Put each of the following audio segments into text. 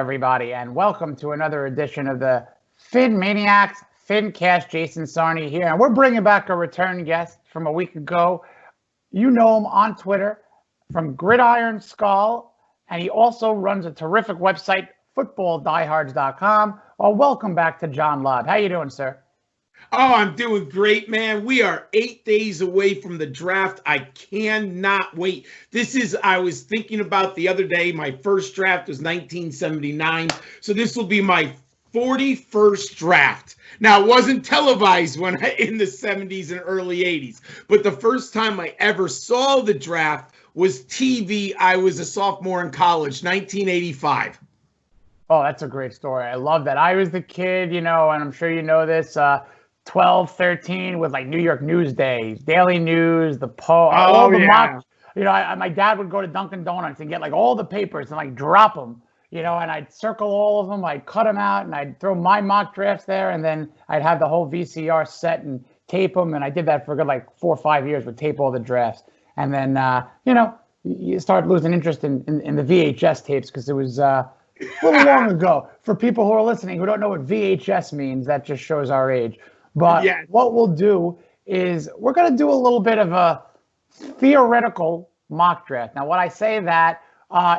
everybody, and welcome to another edition of the PhinManiacs Phincast. Jason Sarney here, and we're bringing back a return guest from a week ago. You know him on Twitter from Gridiron Skull, and he also runs a terrific website, footballdiehards.com. Well, welcome back to John Laub. How you doing, sir? Oh, I'm doing great, man. We are 8 days away from the draft. I cannot wait. I was thinking about the other day, my first draft was 1979. So this will be my 41st draft. Now, it wasn't televised in the 70s and early 80s, but the first time I ever saw the draft was TV. I was a sophomore in college, 1985. Oh, that's a great story. I love that. I was the kid, and I'm sure you know this, 12, 13 with like New York Newsday, Daily News, the all the mock. My dad would go to Dunkin' Donuts and get like all the papers and like drop them, and I'd circle all of them. I'd cut them out and I'd throw my mock drafts there, and then I'd have the whole VCR set and tape them. And I did that for a good like 4 or 5 years, would tape all the drafts. And then, you start losing interest in the VHS tapes because it was a little long ago. For people who are listening who don't know what VHS means, that just shows our age. But What we'll do is we're going to do a little bit of a theoretical mock draft. Now, when I say that,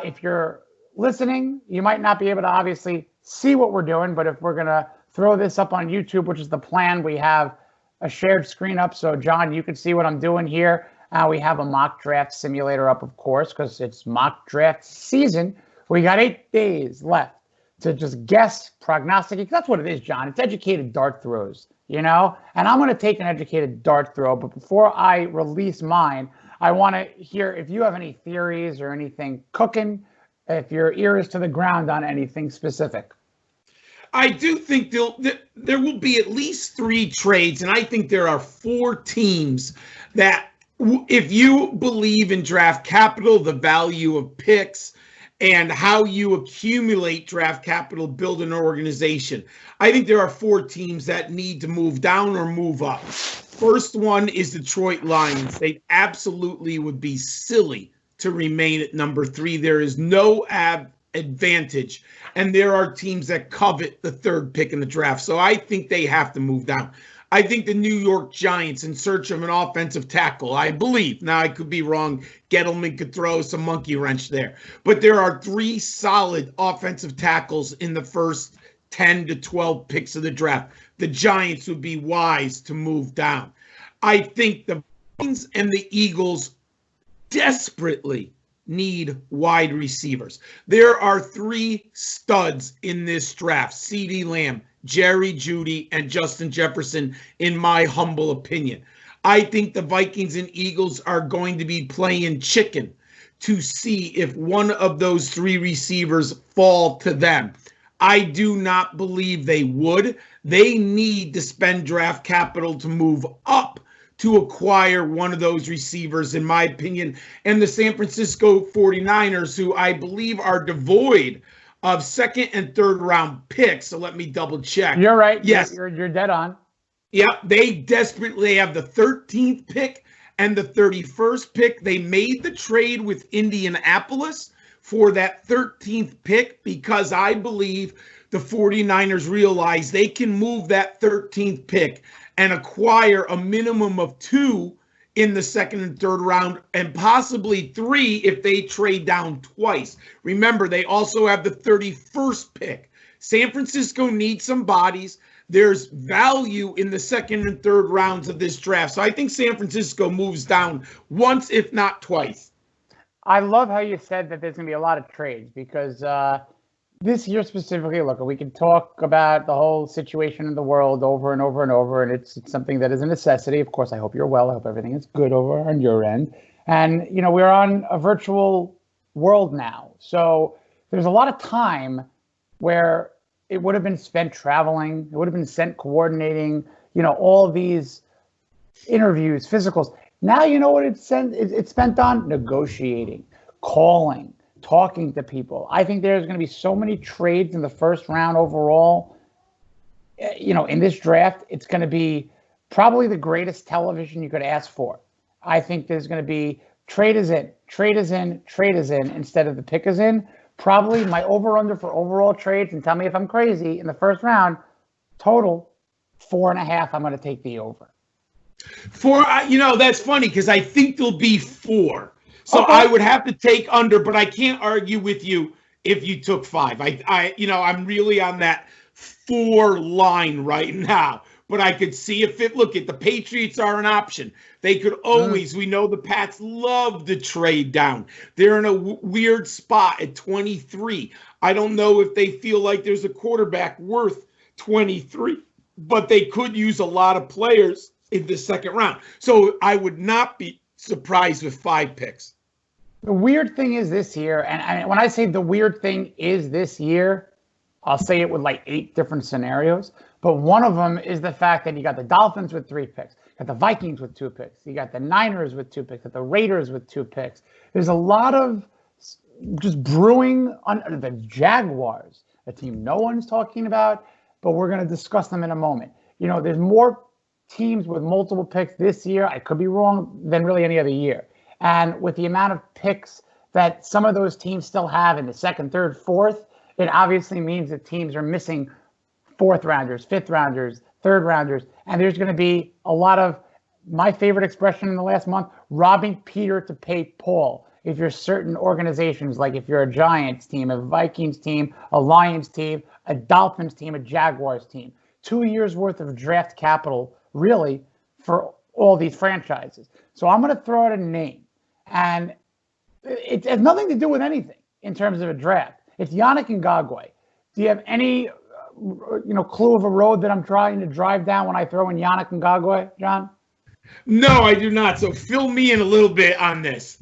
if you're listening, you might not be able to obviously see what we're doing. But if we're going to throw this up on YouTube, which is the plan, we have a shared screen up. So, John, you can see what I'm doing here. We have a mock draft simulator up, of course, because it's mock draft season. We got 8 days left to just guess, prognosticate. That's what it is, John. It's educated dart throws. And I'm going to take an educated dart throw. But before I release mine, I want to hear if you have any theories or anything cooking, if your ear is to the ground on anything specific. I do think there will be at least 3 trades, and I think there are 4 teams that, if you believe in draft capital, the value of picks, and how you accumulate draft capital, build an organization, I think there are 4 teams that need to move down or move up. First one is Detroit Lions. They absolutely would be silly to remain at number 3. There is no advantage, and there are teams that covet the 3rd pick in the draft. So I think they have to move down. I think the New York Giants, in search of an offensive tackle, I believe, now I could be wrong, Gettleman could throw some monkey wrench there, but there are 3 solid offensive tackles in the first 10 to 12 picks of the draft. The Giants would be wise to move down. I think the Vikings and the Eagles desperately need wide receivers. There are 3 studs in this draft: CeeDee Lamb, Jerry Jeudy, and Justin Jefferson, in my humble opinion. I think the Vikings and Eagles are going to be playing chicken to see if one of those 3 receivers fall to them. I do not believe they would. They need to spend draft capital to move up to acquire one of those receivers, in my opinion. And the San Francisco 49ers, who I believe are devoid of 2nd and 3rd round picks. So let me double check. You're right. Yes. You're dead on. Yep. They desperately have the 13th pick and the 31st pick. They made the trade with Indianapolis for that 13th pick because I believe the 49ers realize they can move that 13th pick and acquire a minimum of 2 in the 2nd and 3rd round, and possibly 3 if they trade down twice. Remember, they also have the 31st pick. San Francisco needs some bodies. There's value in the 2nd and 3rd rounds of this draft. So I think San Francisco moves down once, if not twice. I love how you said that there's going to be a lot of trades because this year specifically, look, we can talk about the whole situation in the world over and over and over, and it's something that is a necessity. Of course, I hope you're well. I hope everything is good over on your end. And, we're on a virtual world now. So there's a lot of time where it would have been spent traveling. It would have been spent coordinating, all of these interviews, physicals. Now, you know what it's spent on? Negotiating, calling, talking to people. I think there's going to be so many trades in the 1st round overall. In this draft, it's going to be probably the greatest television you could ask for. I think there's going to be trade is in, trade is in, trade is in instead of the pick is in. Probably my over-under for overall trades, and tell me if I'm crazy, in the first round, total 4.5. I'm going to take the over. That's funny because I think there'll be 4. So Okay. I would have to take under, but I can't argue with you if you took 5. I'm really on that 4 line right now. But I could see if look at the Patriots are an option. They could always, we know the Pats love to trade down. They're in a weird spot at 23. I don't know if they feel like there's a quarterback worth 23, but they could use a lot of players in the second round. So I would not be surprised with 5 picks. The weird thing is this year, and when I say the weird thing is this year, I'll say it with like 8 different scenarios. But one of them is the fact that you got the Dolphins with 3 picks, you got the Vikings with 2 picks, you got the Niners with 2 picks, you got the Raiders with 2 picks. There's a lot of just brewing on the Jaguars, a team no one's talking about, but we're going to discuss them in a moment. There's more teams with multiple picks this year, I could be wrong, than really any other year. And with the amount of picks that some of those teams still have in the second, third, fourth, it obviously means that teams are missing 4th rounders, 5th rounders, 3rd rounders. And there's going to be a lot of my favorite expression in the last month, robbing Peter to pay Paul. If you're certain organizations, like if you're a Giants team, a Vikings team, a Lions team, a Dolphins team, a Jaguars team, 2 years worth of draft capital, really, for all these franchises. So I'm going to throw out a name. And it has nothing to do with anything in terms of a draft. It's Yannick Ngakoue. Do you have any clue of a road that I'm trying to drive down when I throw in Yannick Ngakoue, John? No, I do not. So fill me in a little bit on this.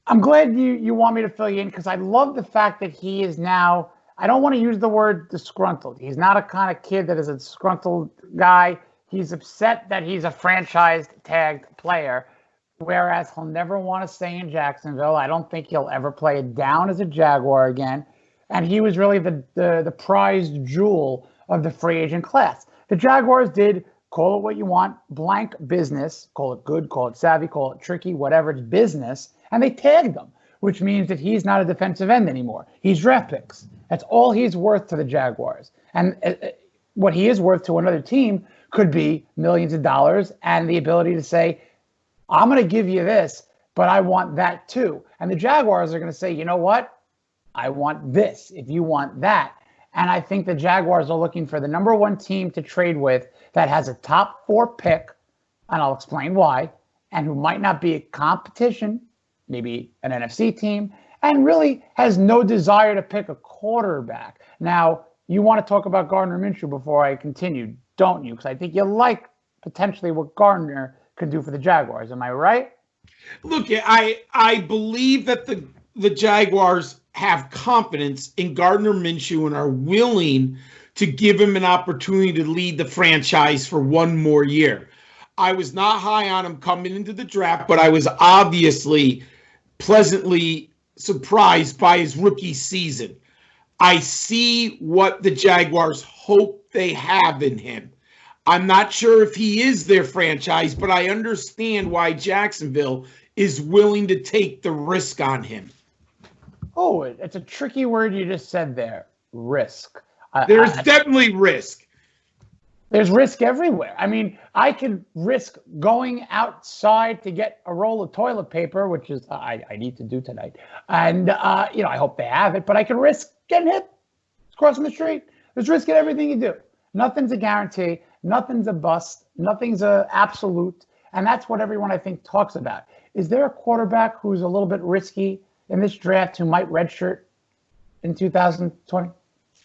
I'm glad you want me to fill you in because I love the fact that he is now, I don't want to use the word disgruntled. He's not a kind of kid that is a disgruntled guy. He's upset that he's a franchise tagged player, whereas he'll never want to stay in Jacksonville. I don't think he'll ever play it down as a Jaguar again. And he was really the prized jewel of the free agent class. The Jaguars did, call it what you want, blank business, call it good, call it savvy, call it tricky, whatever, it's business. And they tagged him, which means that he's not a defensive end anymore. He's draft picks. That's all he's worth to the Jaguars. And what he is worth to another team could be millions of dollars and the ability to say, I'm going to give you this, but I want that too. And the Jaguars are going to say, you know what? I want this if you want that. And I think the Jaguars are looking for the number 1 team to trade with that has a top 4 pick, and I'll explain why, and who might not be a competition, maybe an NFC team, and really has no desire to pick a quarterback. Now, you want to talk about Gardner Minshew before I continue, don't you? Because I think you like potentially what Gardner could do for the Jaguars. Am I right? Look, I believe that the Jaguars have confidence in Gardner Minshew and are willing to give him an opportunity to lead the franchise for 1 more year. I was not high on him coming into the draft, but I was obviously pleasantly surprised by his rookie season. I see what the Jaguars hope they have in him. I'm not sure if he is their franchise, but I understand why Jacksonville is willing to take the risk on him. Oh, it's a tricky word you just said there, risk. There's definitely risk. There's risk everywhere. I mean, I could risk going outside to get a roll of toilet paper, which is I need to do tonight. And, I hope they have it, but I could risk getting hit crossing the street. There's risk in everything you do. Nothing's a guarantee. Nothing's a bust. Nothing's a absolute. And that's what everyone, I think, talks about. Is there a quarterback who's a little bit risky in this draft who might redshirt in 2020?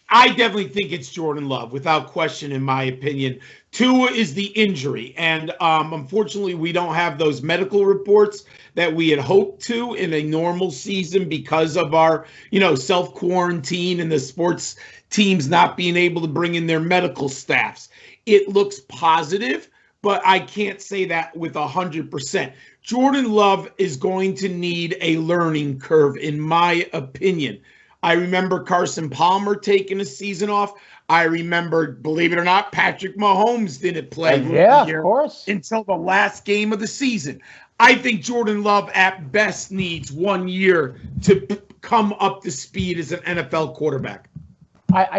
I definitely think it's Jordan Love, without question, in my opinion. Tua is the injury, and unfortunately, we don't have those medical reports that we had hoped to in a normal season because of our, self-quarantine and the sports teams not being able to bring in their medical staffs. It looks positive, but I can't say that with 100%. Jordan Love is going to need a learning curve, in my opinion. I remember Carson Palmer taking a season off. I remember, believe it or not, Patrick Mahomes didn't play of course, until the last game of the season. I think Jordan Love at best needs 1 year to come up to speed as an NFL quarterback.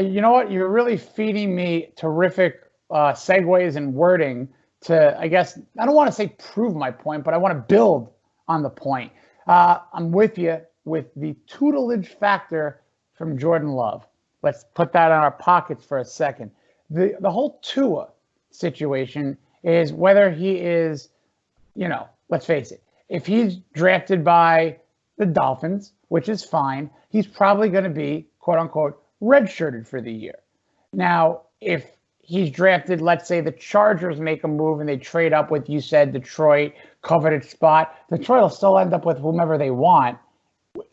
You know what? You're really feeding me terrific segues and wording to, I guess, I don't want to say prove my point, but I want to build on the point. I'm with you with the tutelage factor from Jordan Love. Let's put that in our pockets for a second. The whole Tua situation is whether he is, let's face it, if he's drafted by the Dolphins, which is fine, he's probably going to be, quote unquote, redshirted for the year. Now, if he's drafted, let's say the Chargers make a move and they trade up with, you said, Detroit, coveted spot, Detroit will still end up with whomever they want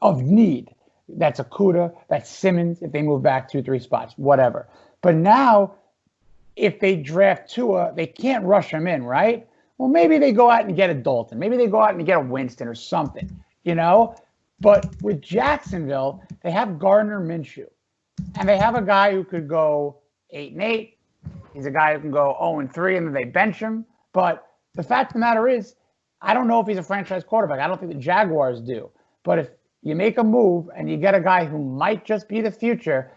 of need. That's Okudah, that's Simmons, if they move back 2-3 spots, whatever. But now, if they draft Tua, they can't rush him in, right? Well, maybe they go out and get a Dalton. Maybe they go out and get a Winston or something, But with Jacksonville, they have Gardner Minshew. And they have a guy who could go 8-8. He's a guy who can go 0-3, and then they bench him. But the fact of the matter is, I don't know if he's a franchise quarterback. I don't think the Jaguars do. But if you make a move and you get a guy who might just be the future,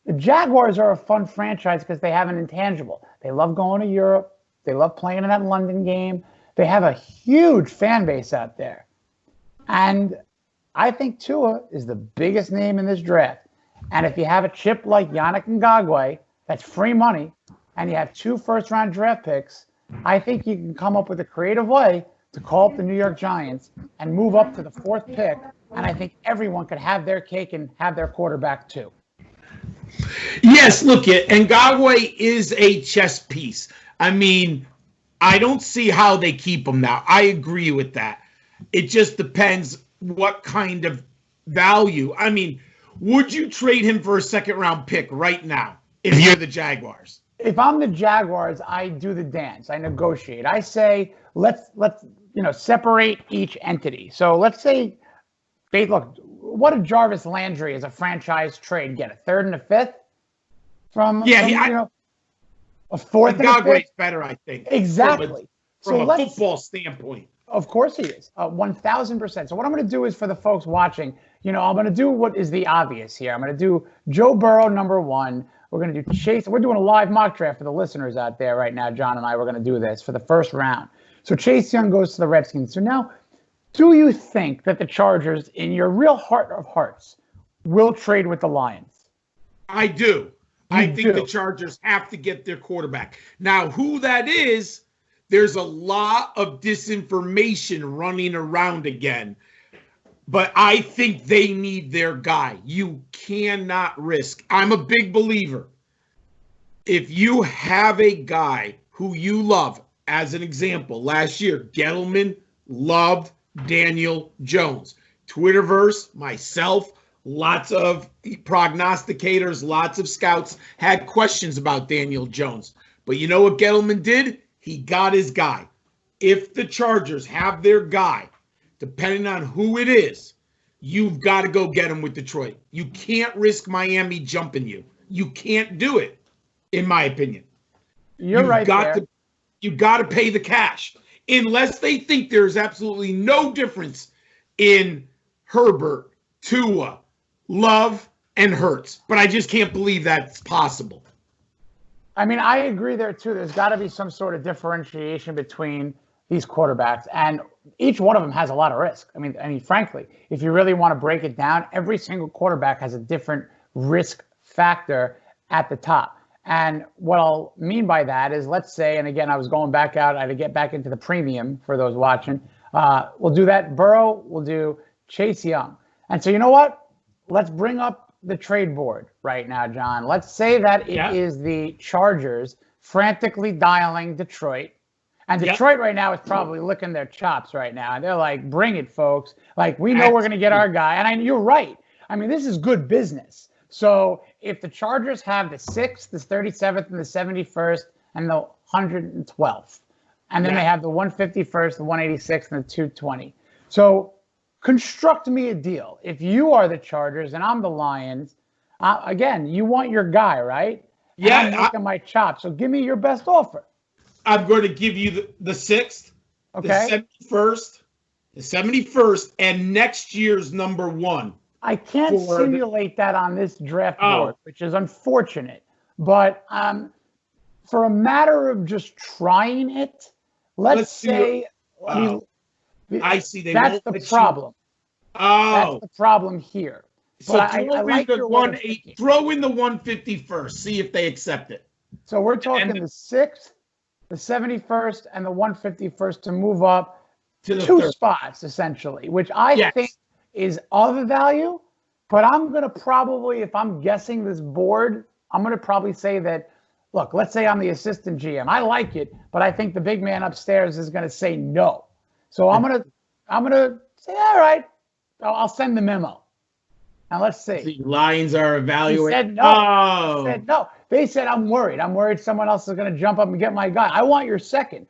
the Jaguars are a fun franchise because they have an intangible. They love going to Europe. They love playing in that London game. They have a huge fan base out there. And I think Tua is the biggest name in this draft. And if you have a chip like Yannick Ngakoue, that's free money, and you have 2 first-round draft picks, I think you can come up with a creative way to call up the New York Giants and move up to the 4th pick. And I think everyone could have their cake and have their quarterback too. Yes, look, Ngakoue is a chess piece. I mean, I don't see how they keep him now. I agree with that. It just depends what kind of value. I mean, would you trade him for a 2nd-round pick right now if you're the Jaguars? If I'm the Jaguars, I do the dance. I negotiate. I say, let's separate each entity. So let's say, look, what did Jarvis Landry as a franchise trade get? A 3rd and a 5th from a 4th and a 5th? Better, I think. Exactly. From a football standpoint. Of course he is. 1,000%. So what I'm going to do is, for the folks watching, I'm going to do what is the obvious here. I'm going to do Joe Burrow number 1. We're going to do Chase. We're doing a live mock draft for the listeners out there right now. John and I, we're going to do this for the 1st round. So Chase Young goes to the Redskins. So now, do you think that the Chargers, in your real heart of hearts, will trade with the Lions? I do. I think the Chargers have to get their quarterback. Now, who that is, there's a lot of disinformation running around again. But I think they need their guy. You cannot risk. I'm a big believer. If you have a guy who you love, as an example, last year, Gettleman loved Daniel Jones. Twitterverse, myself, lots of prognosticators, lots of scouts had questions about Daniel Jones. But you know what Gettleman did? He got his guy. If the Chargers have their guy, depending on who it is, you've got to go get him with Detroit. You can't risk Miami jumping you. You can't do it, in my opinion. You've right You've got to pay the cash. Unless they think there's absolutely no difference in Herbert, Tua, Love, and Hurts. But I just can't believe that's possible. I mean, I agree there, too. There's got to be some sort of differentiation between these quarterbacks, and each one of them has a lot of risk. I mean, frankly, if you really want to break it down, every single quarterback has a different risk factor at the top. And what I'll mean by that is, let's say, and again, I was going back out, I had to get back into the premium for those watching. We'll do that. Burrow, we'll do Chase Young. And so, you know what? Let's bring up the trade board right now, John. Let's say that it is the Chargers frantically dialing Detroit. And Detroit right now is probably licking their chops right now. And they're like, bring it, folks. Like, we know we're going to get our guy. And you're right. I mean, this is good business. So if the Chargers have the 6th, the 37th, and the 71st, and the 112th, and then they have the 151st, the 186th, and the 220. So construct me a deal. If you are the Chargers and I'm the Lions, again, you want your guy, right? Yeah. And I'm licking my chops. So give me your best offer. I'm going to give you the 6th, the 71st, and next year's number 1. I can't simulate that on this draft board, which is unfortunate. But for a matter of just trying it, let's say, I see. That's the problem. That's the problem here. So I like the 1-8. Throw in the 150 first. See if they accept it. So we're talking the 6th, the 71st, and the 151st to move up to the 2 spots, essentially, which I think is of value. But I'm going to probably, if I'm guessing this board, I'm going to probably say that, look, let's say I'm the assistant GM. I like it, but I think the big man upstairs is going to say no. So I'm going to say, all right, I'll send the memo. Now let's see. The Lions are evaluating. He said no. He said no. They said, I'm worried. I'm worried someone else is going to jump up and get my guy. I want your second.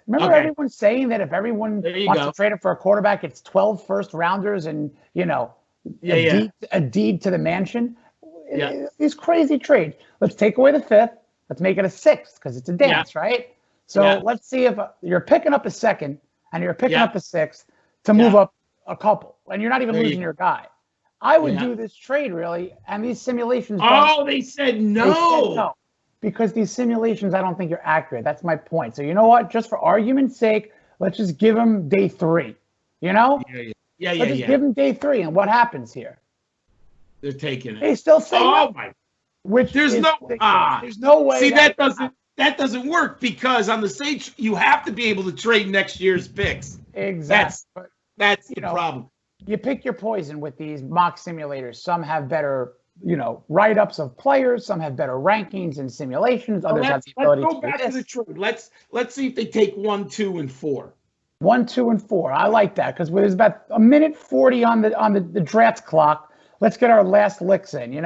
Remember everyone saying that if everyone wants to trade it for a quarterback, it's 12 first rounders and, a deed to the mansion. These crazy trades. Let's take away the 5th. Let's make it a 6th because it's a dance, right? So let's see if you're picking up a 2nd and you're picking up a 6th to move up a couple, and you're not even losing your guy. I would do this trade, really, and these simulations. They said no. Because these simulations, I don't think are accurate. That's my point. So you know what? Just for argument's sake, let's just give them day 3. You know? Yeah. Let's just give them day 3, and what happens here? They're taking it. They still say no. Which there's no way. See, that doesn't work because on the stage you have to be able to trade next year's picks. Exactly. That's the problem. You pick your poison with these mock simulators. Some have better, write-ups of players. Some have better rankings and simulations. Others have the ability to go back to the trade. Let's see if they take 1, 2, and 4. 1, 2, and 4. I like that because there's about a minute 40 on the draft clock. Let's get our last licks in.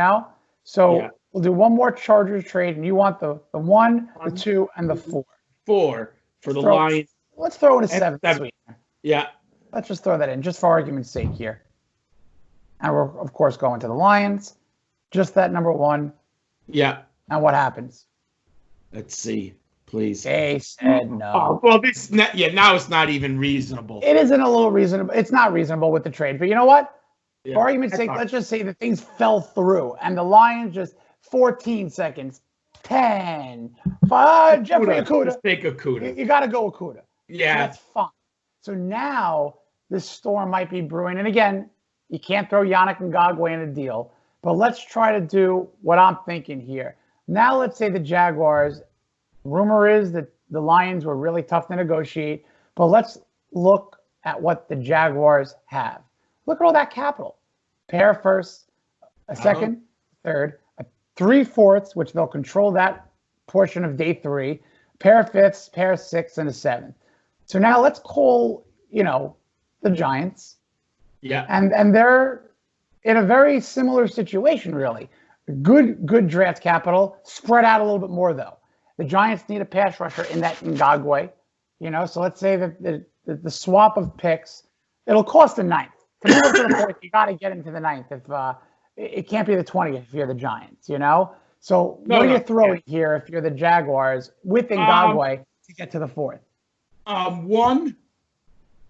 So we'll do one more Chargers trade, and you want the 1, the 2, and the 4. 4 for the Lions. Let's throw in a 7th. Yeah. Let's just throw that in, just for argument's sake here. And we're, of course, going to the Lions. Just that number 1. Yeah. And what happens? Let's see, please. They said no. Well, now it's not even reasonable. It isn't a little reasonable. It's not reasonable with the trade. But you know what? For argument's sake, let's just say that things fell through. And the Lions just 14 seconds, 10, 5, Jeffrey Okudah. Just take Okudah. You got to go Okudah. Yeah. So that's fine. So now this storm might be brewing. And again, you can't throw Yannick Ngakoue in a deal. But let's try to do what I'm thinking here. Now let's say the Jaguars, rumor is that the Lions were really tough to negotiate. But let's look at what the Jaguars have. Look at all that capital. Pair of firsts, a second, third, a 3/4, which they'll control that portion of day 3, pair of 5ths, pair of 6ths, and a 7th. So now let's call, the Giants. Yeah. And they're in a very similar situation, really. Good draft capital, spread out a little bit more, though. The Giants need a pass rusher in that Ngakoue. So let's say that the swap of picks, it'll cost a 9th. To move up to the 4th, you got to get into the 9th. If it can't be the 20th if you're the Giants, So what are you throwing here if you're the Jaguars with Ngakoue to get to the 4th? 1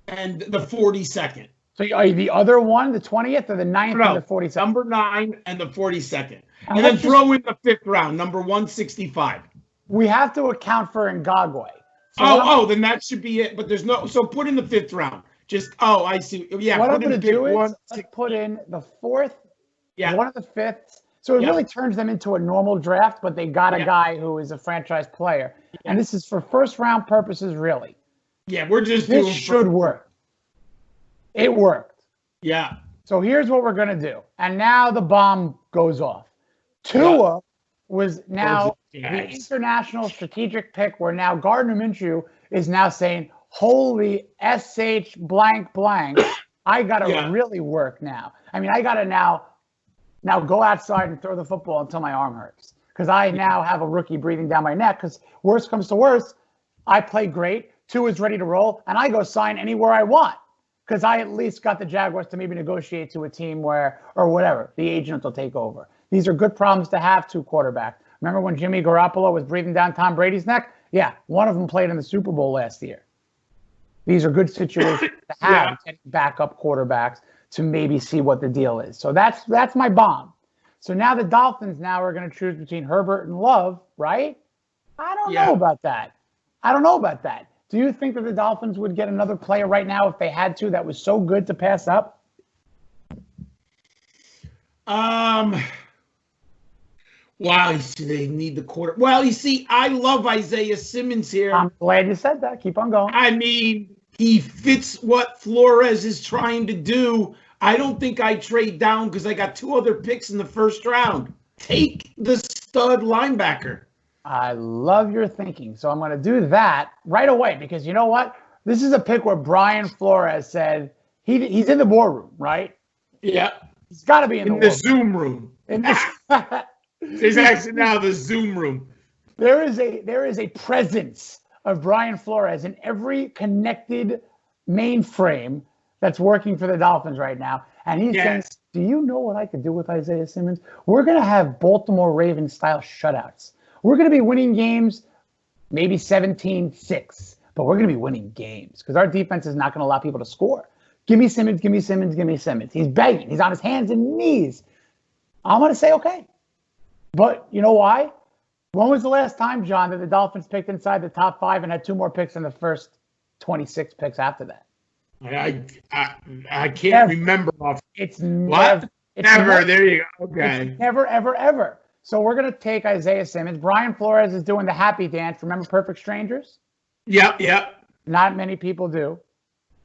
and the 42nd. So are you the other one, the 20th, or the 9th and the 42nd? Number 9 and the 42nd. And then throw in the 5th round, number 165. We have to account for Ngakoue. So then that should be it. But there's no. So put in the 5th round. I see. Yeah. What I'm going to do is put in the 4th, one of the 5ths. So it really turns them into a normal draft, but they got a guy who is a franchise player. Yeah. And this is for first round purposes, really. Yeah, we're just this should work. It worked. Yeah. So here's what we're going to do. And now the bomb goes off. Tua was now the international strategic pick where now Gardner Minshew is now saying, holy SH blank blank, I got to really work now. I mean, I got to now go outside and throw the football until my arm hurts because I now have a rookie breathing down my neck because worst comes to worst, I play great, Tua is ready to roll, and I go sign anywhere I want because I at least got the Jaguars to maybe negotiate to a team where, or whatever, the agent will take over. These are good problems to have, 2 quarterbacks. Remember when Jimmy Garoppolo was breathing down Tom Brady's neck? Yeah, one of them played in the Super Bowl last year. These are good situations to have, getting backup quarterbacks to maybe see what the deal is. So that's my bomb. So now the Dolphins now are going to choose between Herbert and Love, right? I don't know about that. I don't know about that. Do you think that the Dolphins would get another player right now if they had to that was so good to pass up? Wow, they need the quarter. Well, you see, I love Isaiah Simmons here. I'm glad you said that. Keep on going. I mean, he fits what Flores is trying to do. I don't think I trade down because I got 2 other picks in the first round. Take the stud linebacker. I love your thinking. So I'm going to do that right away because you know what? This is a pick where Brian Flores said he's in the boardroom, right? Yeah. He's got to be in the Zoom room. There's actually now the Zoom room. There is a presence of Brian Flores in every connected mainframe that's working for the Dolphins right now. And he's saying, do you know what I could do with Isaiah Simmons? We're going to have Baltimore Ravens style shutouts. We're going to be winning games, maybe 17-6, but we're going to be winning games because our defense is not going to allow people to score. Give me Simmons, give me Simmons, give me Simmons. He's begging. He's on his hands and knees. I'm going to say, okay. But you know why? When was the last time, John, that the Dolphins picked inside the top 5 and had 2 more picks in the first 26 picks after that? I can't remember. It's what? Never. There you go. Okay. It's never, ever, ever. So we're going to take Isaiah Simmons. Brian Flores is doing the happy dance. Remember Perfect Strangers? Yep. Not many people do.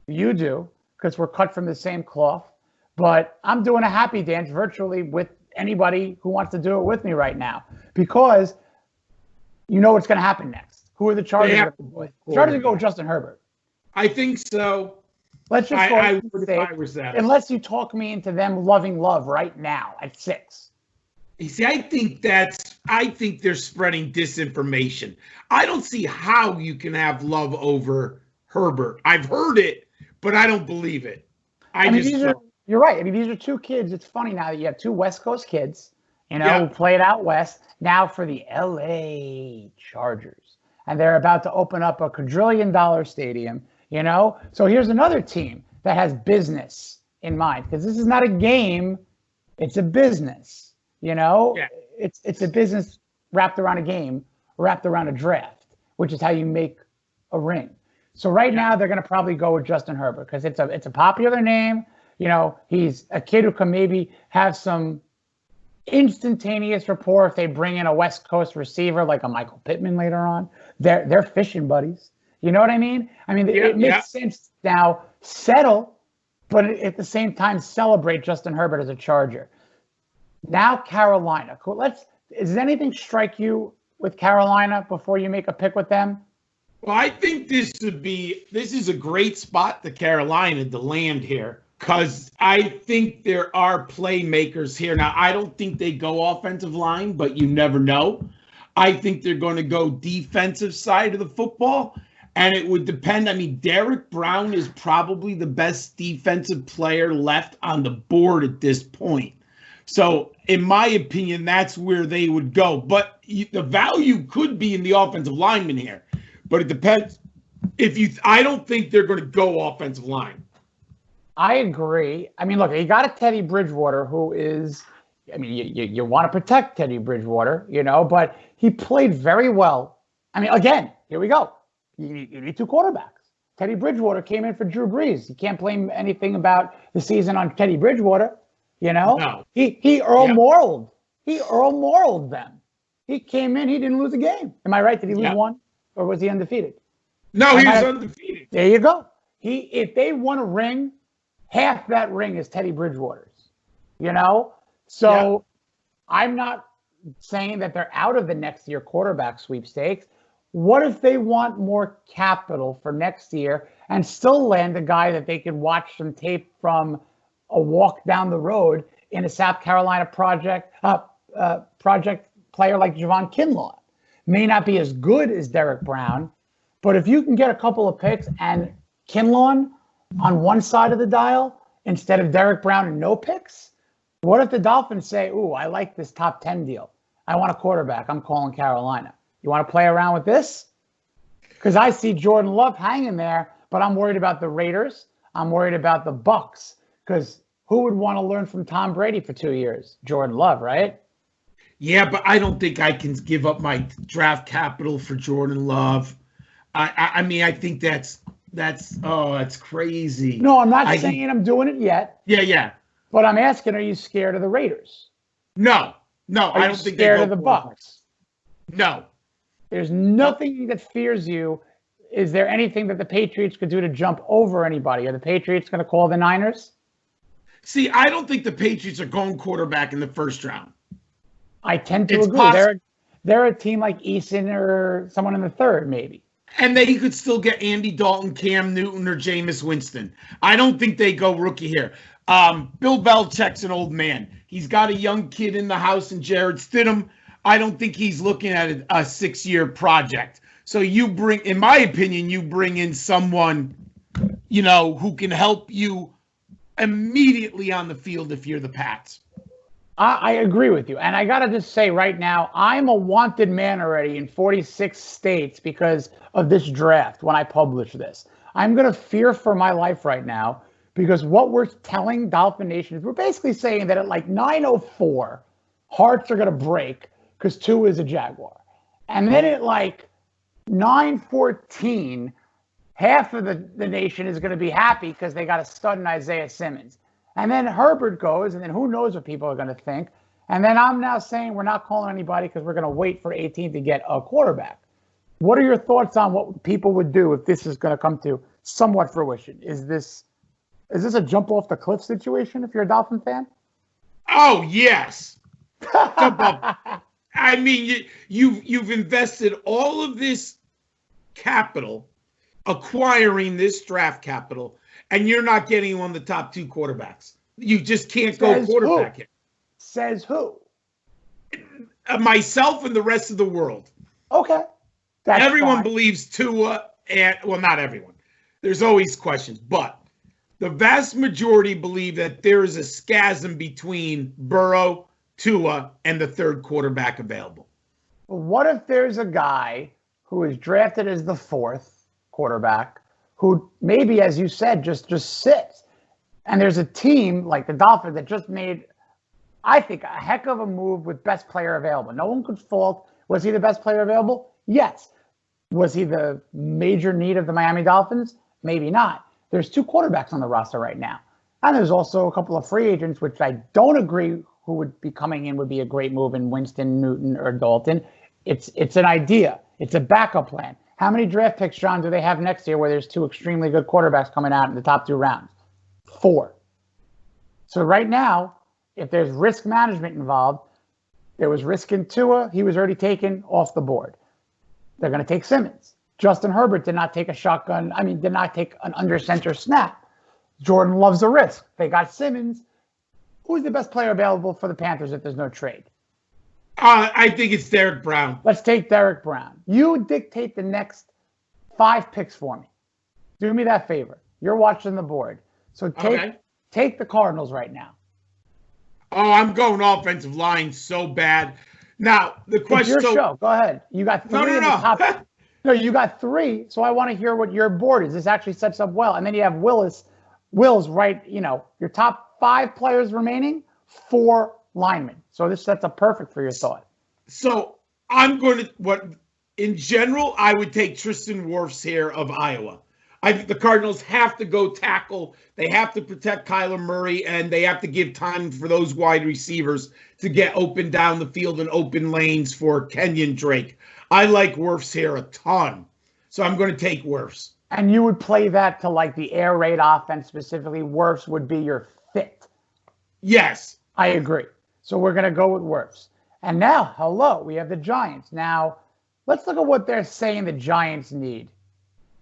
You do, because we're cut from the same cloth. But I'm doing a happy dance virtually with anybody who wants to do it with me right now. Because you know what's going to happen next. Who are the Chargers going to go with? The Chargers are going to go with Justin Herbert. I think so. Let's just go I would if I was that. Unless you talk me into them loving Love right now at 6. You see, I think they're spreading disinformation. I don't see how you can have Love over Herbert. I've heard it, but I don't believe it. You're right. I mean, these are 2 kids. It's funny now that you have 2 West Coast kids, who played out West, now for the LA Chargers. And they're about to open up a quadrillion-dollar stadium, So here's another team that has business in mind because this is not a game. It's a business. It's a business wrapped around a game, wrapped around a draft, which is how you make a ring. So right now they're going to probably go with Justin Herbert because it's a popular name. He's a kid who can maybe have some instantaneous rapport if they bring in a West Coast receiver like a Michael Pittman later on. They're fishing buddies. You know what I mean? It makes sense now. Settle, but at the same time celebrate Justin Herbert as a Charger. Now Carolina. Does anything strike you with Carolina before you make a pick with them? Well, I think this is a great spot to Carolina to land here because I think there are playmakers here. Now, I don't think they go offensive line, but you never know. I think they're going to go defensive side of the football, and it would depend. Derek Brown is probably the best defensive player left on the board at this point. So, in my opinion, that's where they would go. But the value could be in the offensive lineman here. But it depends. I don't think they're going to go offensive line. I agree. Look, you got a Teddy Bridgewater who is, you want to protect Teddy Bridgewater, but he played very well. Again, here we go. You need 2 quarterbacks. Teddy Bridgewater came in for Drew Brees. You can't blame anything about the season on Teddy Bridgewater. No. He Earl Morralled. He Earl Morralled them. He came in, he didn't lose a game. Am I right? Did he lose one? Or was he undefeated? No, he was undefeated. There you go. If they won a ring, half that ring is Teddy Bridgewater's. So I'm not saying that they're out of the next year quarterback sweepstakes. What if they want more capital for next year and still land a guy that they could watch some tape from a walk down the road in a South Carolina project player like Javon Kinlaw? May not be as good as Derek Brown, but if you can get a couple of picks and Kinlaw on one side of the dial instead of Derek Brown and no picks, what if the Dolphins say, ooh, I like this top 10 deal. I want a quarterback. I'm calling Carolina. You want to play around with this? Because I see Jordan Love hanging there, but I'm worried about the Raiders. I'm worried about the Bucks because who would want to learn from Tom Brady for 2 years? Jordan Love, right? Yeah, but I don't think I can give up my draft capital for Jordan Love. I mean, I think that's crazy. No, I'm not saying I'm doing it yet. Yeah. But I'm asking, are you scared of the Raiders? No, I don't think scared of the Bucs. No. There's nothing that fears you. Is there anything that the Patriots could do to jump over anybody? Are the Patriots going to call the Niners? See, I don't think the Patriots are going quarterback in the first round. I tend to agree. They're a team like Eason or someone in the third, maybe. And they could still get Andy Dalton, Cam Newton, or Jameis Winston. I don't think they go rookie here. Bill Belichick's an old man. He's got a young kid in the house in Jared Stidham. I don't think he's looking at a 6-year project. So in my opinion, you bring in someone, who can help you immediately on the field if you're the Pats. I agree with you. And I got to just say right now, I'm a wanted man already in 46 states because of this draft when I publish this. I'm going to fear for my life right now because what we're telling Dolphin Nation is we're basically saying that at like 9:04, hearts are going to break because Tua is a Jaguar. And then at like 9:14, half of the nation is going to be happy because they got a stud in Isaiah Simmons. And then Herbert goes, and then who knows what people are going to think. And then I'm now saying we're not calling anybody because we're going to wait for 18 to get a quarterback. What are your thoughts on what people would do if this is going to come to somewhat fruition? Is this a jump off the cliff situation if you're a Dolphin fan? Oh, yes. Jump up. I mean, you've invested all of this capital acquiring this draft capital, and you're not getting one of the top 2 quarterbacks. You just can't go quarterback here. Says who? Myself and the rest of the world. Okay. Everyone believes Tua, not everyone. There's always questions, but the vast majority believe that there is a schism between Burrow, Tua, and the third quarterback available. What if there's a guy who is drafted as the 4th quarterback who maybe, as you said, just sits. And there's a team like the Dolphins that just made, I think, a heck of a move with best player available. No one could fault. Was he the best player available? Yes. Was he the major need of the Miami Dolphins? Maybe not. There's 2 quarterbacks on the roster right now. And there's also a couple of free agents, which I don't agree who would be coming in would be a great move in Winston, Newton, or Dalton. It's an idea. It's a backup plan. How many draft picks, John, do they have next year where there's 2 extremely good quarterbacks coming out in the top 2 rounds? 4. So right now, if there's risk management involved, there was risk in Tua. He was already taken off the board. They're going to take Simmons. Justin Herbert did not take did not take an under center snap. Jordan loves a risk. They got Simmons. Who's the best player available for the Panthers if there's no trade? I think it's Derek Brown. Let's take Derek Brown. You dictate the next 5 picks for me. Do me that favor. You're watching the board. So take the Cardinals right now. Oh, I'm going offensive line so bad. Now, the question... It's your show. Go ahead. You got 3 in the top... No, you got 3, so I want to hear what your board is. This actually sets up well. And then you have Will's right, your top 5 players remaining, 4 linemen. So this sets up perfect for your thought. So I'm going to, in general, I would take Tristan Wirfs here of Iowa. I think the Cardinals have to go tackle. They have to protect Kyler Murray, and they have to give time for those wide receivers to get open down the field and open lanes for Kenyon Drake. I like Wirfs here a ton. So I'm going to take Wirfs. And you would play that to like the air raid offense specifically. Wirfs would be your fit. Yes. I agree. So we're going to go with Wirfs. And now, we have the Giants. Now, let's look at what they're saying the Giants need.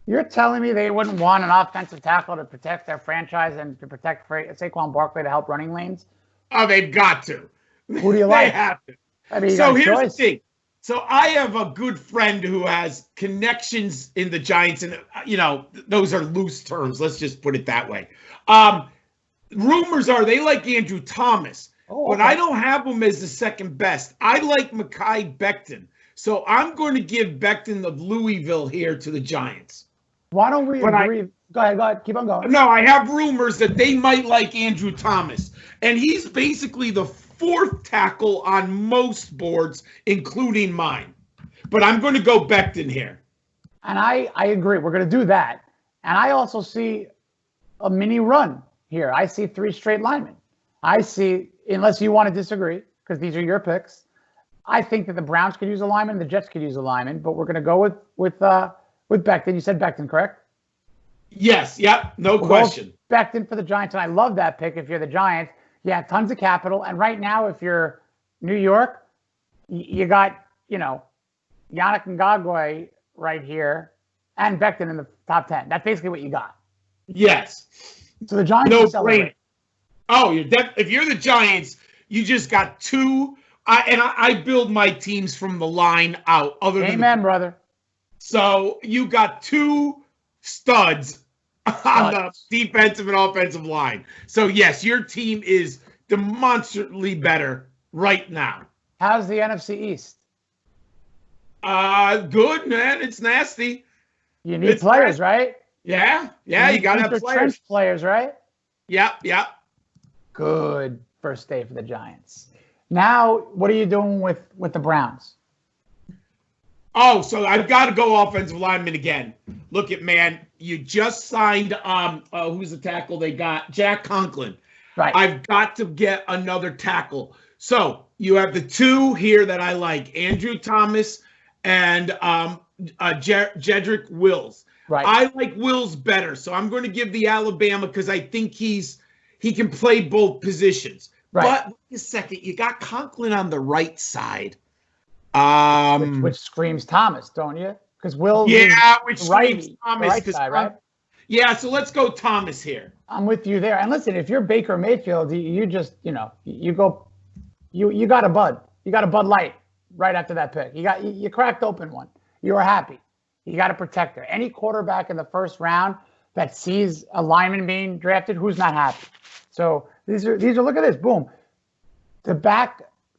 You're telling me they wouldn't want an offensive tackle to protect their franchise and to protect Saquon Barkley to help running lanes? Oh, they've got to. Who do you like? They have to. I mean, so here's the thing. So I have a good friend who has connections in the Giants, and, those are loose terms. Let's just put it that way. Rumors are they like Andrew Thomas, but I don't have him as the second best. I like Mekhi Becton. So I'm going to give Becton of Louisville here to the Giants. Why don't we agree? Go ahead. Keep on going. No, I have rumors that they might like Andrew Thomas. And he's basically the fourth tackle on most boards, including mine. But I'm going to go Becton here. And I agree. We're going to do that. And I also see a mini run here. I see 3 straight linemen. I see, unless you want to disagree, because these are your picks, I think that the Browns could use a lineman, the Jets could use a lineman, but we're going to go with Becton. You said Becton, correct? Yes. Yep. No question. Becton for the Giants, and I love that pick. If you're the Giants, you have tons of capital, and right now, if you're New York, you got Yannick Ngakoue right here, and Becton in the top 10. That's basically what you got. Yes. So the Giants no celebrate. Oh, if you're the Giants, you just got 2. I build my teams from the line out. Amen, brother. So you got 2 studs on the defensive and offensive line. So yes, your team is demonstrably better right now. How's the NFC East? Good, man. It's nasty. You need players, right? Yeah. You got to have players. Players, right? Yep. Good first day for the Giants. Now, what are you doing with the Browns? Oh, so I've got to go offensive lineman again. Look at, man, you just signed, who's the tackle they got? Jack Conklin. Right. I've got to get another tackle. So you have the 2 here that I like, Andrew Thomas and Jedrick Wills. Right. I like Wills better, so I'm going to give the Alabama because I think he can play both positions. Right. But wait a second, you got Conklin on the right side. Which screams Thomas, don't you? Because Wills which screams Thomas. Right side, right? Yeah, so let's go Thomas here. I'm with you there. And listen, if you're Baker Mayfield, you just, you got a Bud. You got a Bud Light right after that pick. You cracked open one. You were happy. You got a protector. Any quarterback in the first round that sees a lineman being drafted, who's not happy? So these are look at this, boom.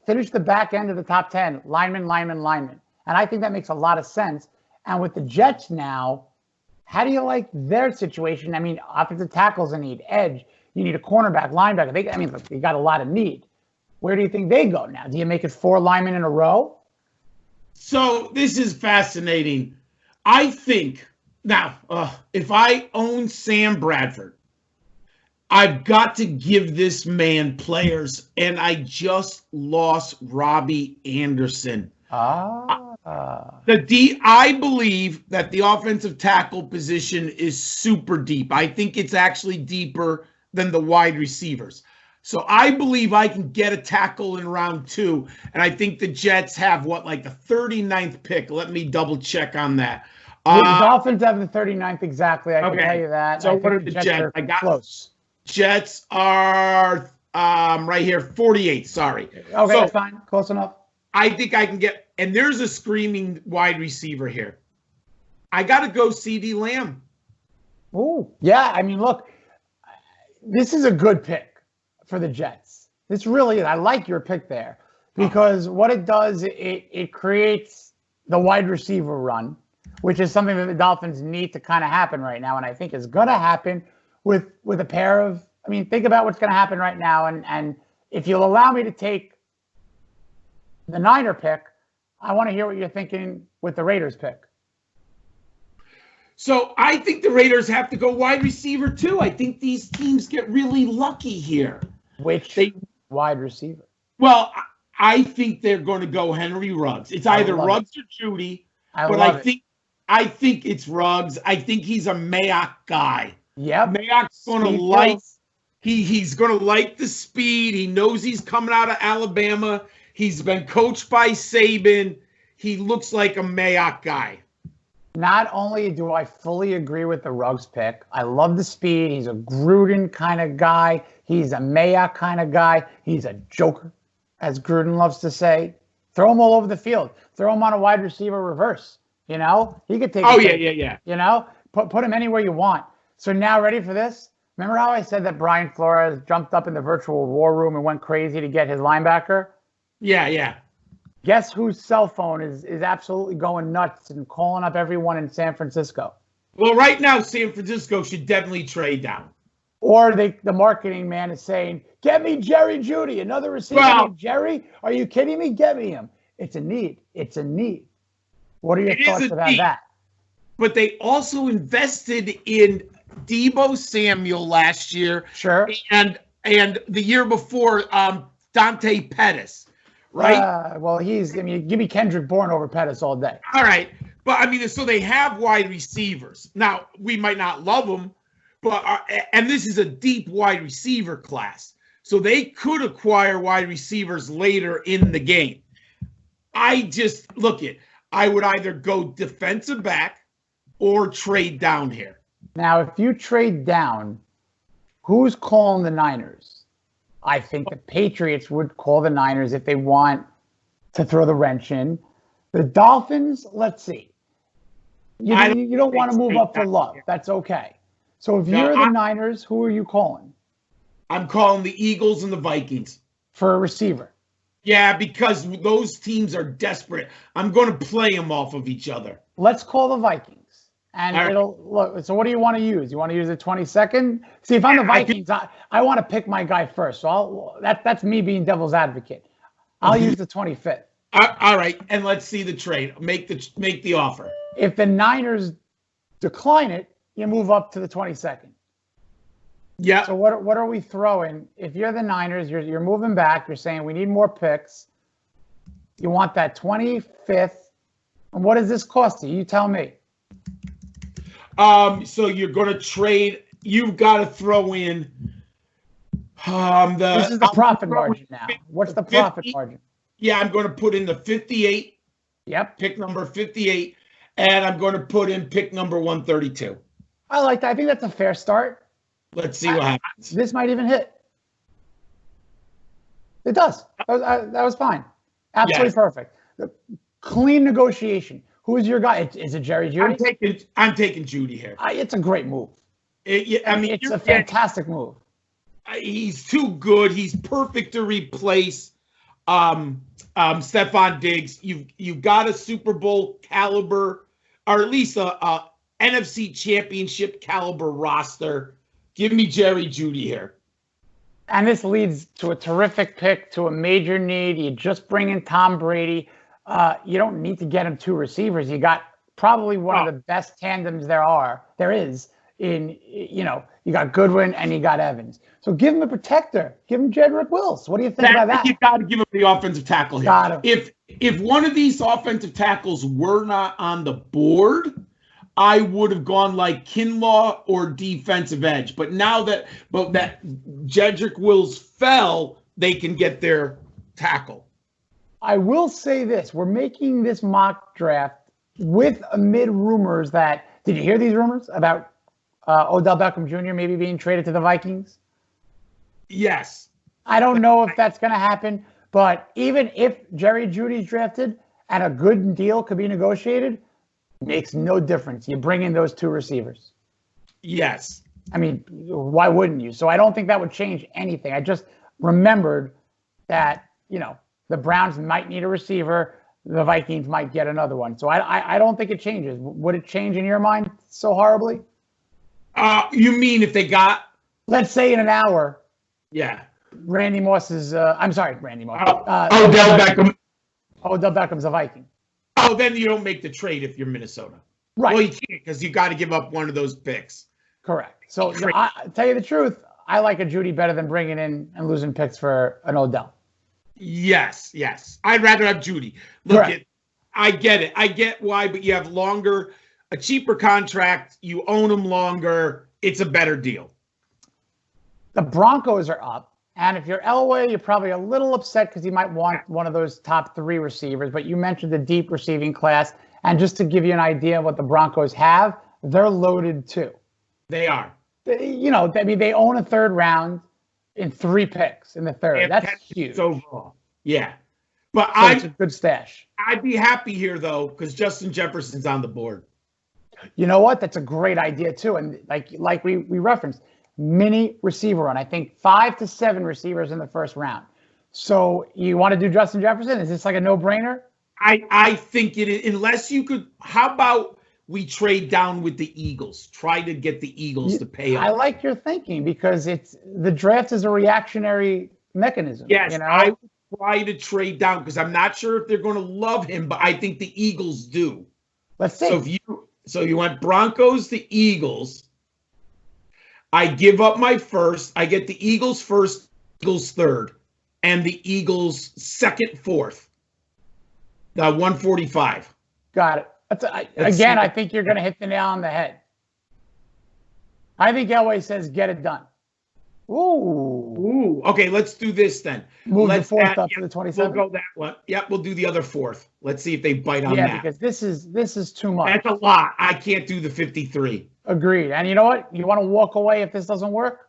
Finish the back end of the top 10, lineman. And I think that makes a lot of sense. And with the Jets now, how do you like their situation? I mean, offensive tackles a need, edge. You need a cornerback, linebacker. You got a lot of need. Where do you think they go now? Do you make it 4 linemen in a row? So this is fascinating. I think now, if I own Sam Bradford, I've got to give this man players, and I just lost Robbie Anderson. I believe that the offensive tackle position is super deep. I think it's actually deeper than the wide receivers. So I believe I can get a tackle in round 2, and I think the Jets have the 39th pick. Let me double check on that. The Dolphins have the 39th exactly. I can tell you that. So what are the Jets? I got close. Jets are right here, 48. Sorry. Okay, that's fine. Close enough. I think I can get, and there's a screaming wide receiver here. I got to go CeeDee Lamb. Oh, yeah. I mean, look, this is a good pick for the Jets. This really is. I like your pick there because what it does, it creates the wide receiver run, which is something that the Dolphins need to kind of happen right now, and I think is going to happen with a pair of. I mean, think about what's going to happen right now, and if you'll allow me to take the Niner pick, I want to hear what you're thinking with the Raiders pick. So I think the Raiders have to go wide receiver too. I think these teams get really lucky here. Wide receiver? Well, I think they're going to go Henry Ruggs. It's either Ruggs or Judy, but I think it's Ruggs. I think he's a Mayock guy. Yep. Mayock's going to like. He's going to like the speed. He knows he's coming out of Alabama. He's been coached by Saban. He looks like a Mayock guy. Not only do I fully agree with the Ruggs pick, I love the speed. He's a Gruden kind of guy. He's a Mayock kind of guy. He's a joker, as Gruden loves to say. Throw him all over the field. Throw him on a wide receiver reverse. He could take. Oh, yeah. Put him anywhere you want. So now, ready for this? Remember how I said that Brian Flores jumped up in the virtual war room and went crazy to get his linebacker? Yeah. Guess whose cell phone is absolutely going nuts and calling up everyone in San Francisco? Well, right now, San Francisco should definitely trade down. Or the marketing man is saying, get me Jerry Jeudy, another receiver named Jerry. Are you kidding me? Get me him. It's a need. It's a need. What are your thoughts about that? But they also invested in Deebo Samuel last year. Sure. And the year before, Dante Pettis, right? Well, give me Kendrick Bourne over Pettis all day. All right. But, I mean, so they have wide receivers. Now, we might not love them, but and this is a deep wide receiver class. So they could acquire wide receivers later in the game. I would either go defensive back or trade down here. Now, if you trade down, who's calling the Niners? I think the Patriots would call the Niners if they want to throw the wrench in. The Dolphins, let's see. You don't want to move up for Love. That's okay. So if you're the Niners, who are you calling? I'm calling the Eagles and the Vikings. For a receiver. Yeah, because those teams are desperate. I'm going to play them off of each other. Let's call the Vikings. And look. So what do you want to use? You want to use the 22nd? See, if I'm the Vikings, I want to pick my guy first. So that's me being devil's advocate. I'll use the 25th. All right, and let's see the trade. Make the offer. If the Niners decline it, you move up to the 22nd. Yeah. So what are we throwing? If you're the Niners, you're moving back. You're saying we need more picks. You want that 25th. And what does this cost you? You tell me. So you're going to trade. You've got to throw in. This is the profit margin now. What's the profit margin? Yeah, I'm going to put in the 58. Yep. Pick number 58. And I'm going to put in pick number 132. I like that. I think that's a fair start. Let's see what happens. This might even hit. It does. That was fine. Absolutely perfect. Clean negotiation. Who is your guy? Is it Jerry Jeudy? I'm taking Jeudy here. It's a great move. It's a fantastic move. He's too good. He's perfect to replace Stephon Diggs. You've got a Super Bowl caliber, or at least a NFC Championship caliber roster. Give me Jerry Jeudy here. And this leads to a terrific pick, to a major need. You just bring in Tom Brady. You don't need to get him two receivers. You got probably one of the best tandems there is in, you got Goodwin and you got Evans. So give him a protector. Give him Jedrick Wills. What do you think about that? You got to give him the offensive tackle here. If one of these offensive tackles were not on the board, I would have gone like Kinlaw or defensive edge. But now that Jedrick Wills fell, they can get their tackle. I will say this. We're making this mock draft amid rumors that, did you hear these rumors about Odell Beckham Jr. maybe being traded to the Vikings? Yes. I don't know if that's going to happen, but even if Jerry Jeudy's drafted and a good deal could be negotiated, makes no difference. You bring in those two receivers. Yes. I mean, why wouldn't you? So I don't think that would change anything. I just remembered that, the Browns might need a receiver. The Vikings might get another one. So I don't think it changes. Would it change in your mind so horribly? You mean if they got? Let's say in an hour. Yeah. Randy Moss is, Randy Moss. Odell Beckham. Odell Beckham's a Viking. Oh, then you don't make the trade if you're Minnesota. Right. Well, you can't because you got to give up one of those picks. Correct. So I tell you the truth, I like a Jeudy better than bringing in and losing picks for an Odell. Yes. I'd rather have Jeudy. Look, I get it. I get why, but you have a cheaper contract. You own him longer. It's a better deal. The Broncos are up. And if you're Elway, you're probably a little upset because you might want one of those top three receivers. But you mentioned the deep receiving class. And just to give you an idea of what the Broncos have, they're loaded too. They are. They own a third round in 3 picks in the third. That's huge. Overall. Yeah. But it's a good stash. I'd be happy here, though, because Justin Jefferson's on the board. You know what? That's a great idea, too. And like we referenced, mini receiver run. I think 5 to 7 receivers in the first round. So you want to do Justin Jefferson? Is this like a no-brainer? I think it is, unless you could. How about we trade down with the Eagles. Try to get the Eagles to pay up. I like your thinking because the draft is a reactionary mechanism. Yes, you know? I would try to trade down because I'm not sure if they're going to love him, but I think the Eagles do. Let's see. So you went Broncos, the Eagles. I give up my first. I get the Eagles first, Eagles third, and the Eagles second, fourth. 145. Got it. Again, I think you're going to hit the nail on the head. I think Elway says, get it done. Ooh. Okay, let's do this then. Move the fourth up to the 27th. We'll go that one. Yep, we'll do the other fourth. Let's see if they bite on that. Yeah, because this is too much. That's a lot. I can't do the 53. Agreed. And you know what? You want to walk away if this doesn't work?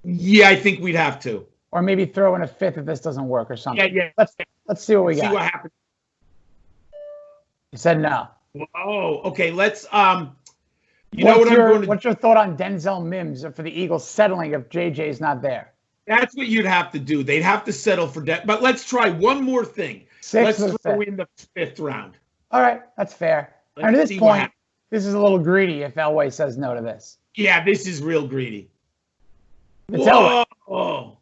Yeah, I think we'd have to. Or maybe throw in a fifth if this doesn't work or something. Yeah. Let's see what we got. See what happens. You said no. Oh, okay. Let's What's your thought on Denzel Mims for the Eagles settling if JJ's not there? That's what you'd have to do. They'd have to settle for that. But let's try one more thing. Let's throw in the fifth round. All right, that's fair. And at this point, this is a little greedy if Elway says no to this. Yeah, this is real greedy. It's Elway. Oh.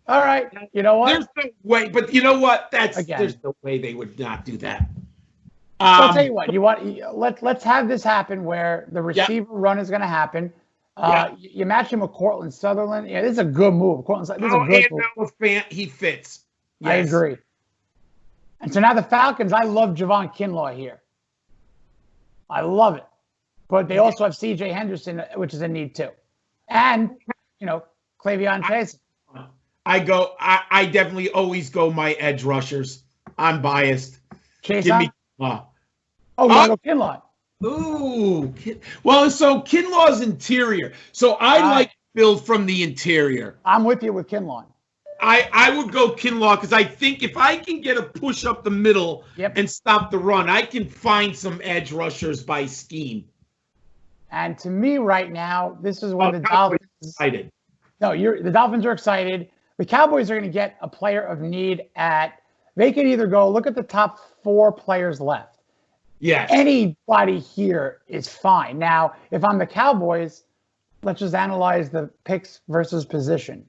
All right. You know what? There's no way. But you know what? There's no way they would not do that. So I'll tell you what. Let's have this happen where the receiver run is going to happen. You match him with Cortland Sutherland. Yeah, this is a good move. This is a good move. He fits. Yes. I agree. And so now the Falcons, I love Javon Kinlaw here. I love it. But they also have C.J. Henderson, which is a need too. And, Clevion Chase. I definitely always go my edge rushers. I'm biased. Chase Give me Kinlaw. Go Kinlaw. Ooh. Well, so Kinlaw's interior. So I like to build from the interior. I'm with you with Kinlaw. I would go Kinlaw because I think if I can get a push up the middle and stop the run, I can find some edge rushers by scheme. And to me right now, this is when the Dolphins are excited. No, the Dolphins are excited. The Cowboys are going to get a player of need they could either go look at the top 4 players left. Yes. Anybody here is fine. Now, if I'm the Cowboys, let's just analyze the picks versus position.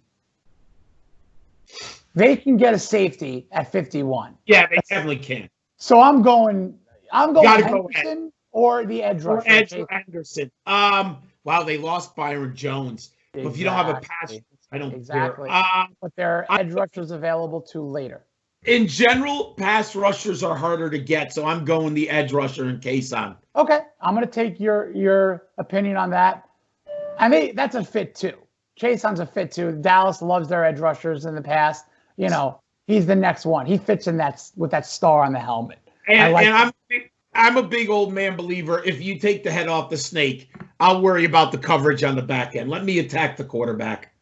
They can get a safety at 51. Yeah, they definitely can. So I'm going Henderson or the edge rusher. Edge Henderson. Wow, they lost Byron Jones. Exactly. But if you don't have a pass, I don't care. But there are edge rushers available too later. In general, pass rushers are harder to get, so I'm going the edge rusher in Kason. Okay, I'm going to take your opinion on that. That's a fit too. Chason's a fit too. Dallas loves their edge rushers in the past. He's the next one. He fits in with that star on the helmet. I'm a big old man believer. If you take the head off the snake, I'll worry about the coverage on the back end. Let me attack the quarterback.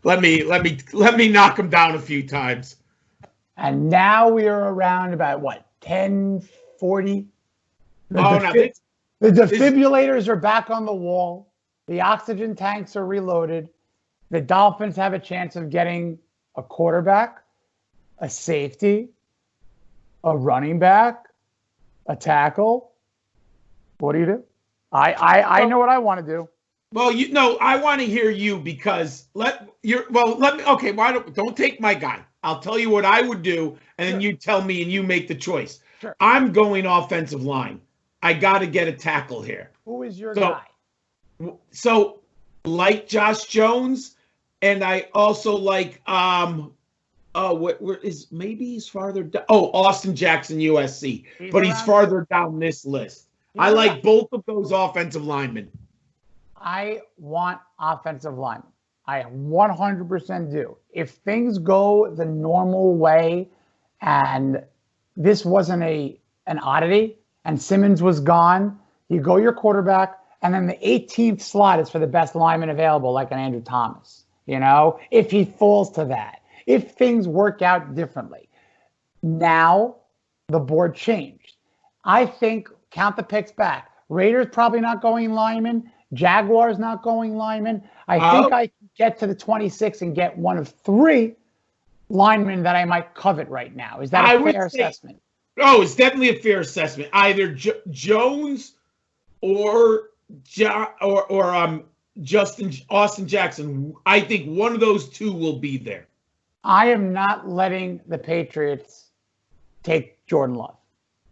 Let me knock him down a few times. And now we are around about 10:40. The defibrillators are back on the wall. The oxygen tanks are reloaded. The Dolphins have a chance of getting a quarterback, a safety, a running back, a tackle. What do you do? I know what I want to do. Well, I want to hear you because don't take my guy. I'll tell you what I would do, and then you tell me and you make the choice. Sure. I'm going offensive line. I got to get a tackle here. Who is your guy? So, like Josh Jones, and I also like maybe he's farther down. Oh, Austin Jackson, USC, he's farther down this list. I like both of those offensive linemen. I want offensive linemen. I 100% do. If things go the normal way and this wasn't an oddity and Simmons was gone, you go your quarterback, and then the 18th slot is for the best lineman available, like an Andrew Thomas, if he falls to that, if things work out differently. Now the board changed. I think, count the picks back. Raiders probably not going lineman. Jaguars not going lineman. I think I can get to the 26 and get one of 3 linemen that I might covet right now. Is that a fair assessment? Oh, it's definitely a fair assessment. Either Jones or Austin Jackson. I think one of those two will be there. I am not letting the Patriots take Jordan Love.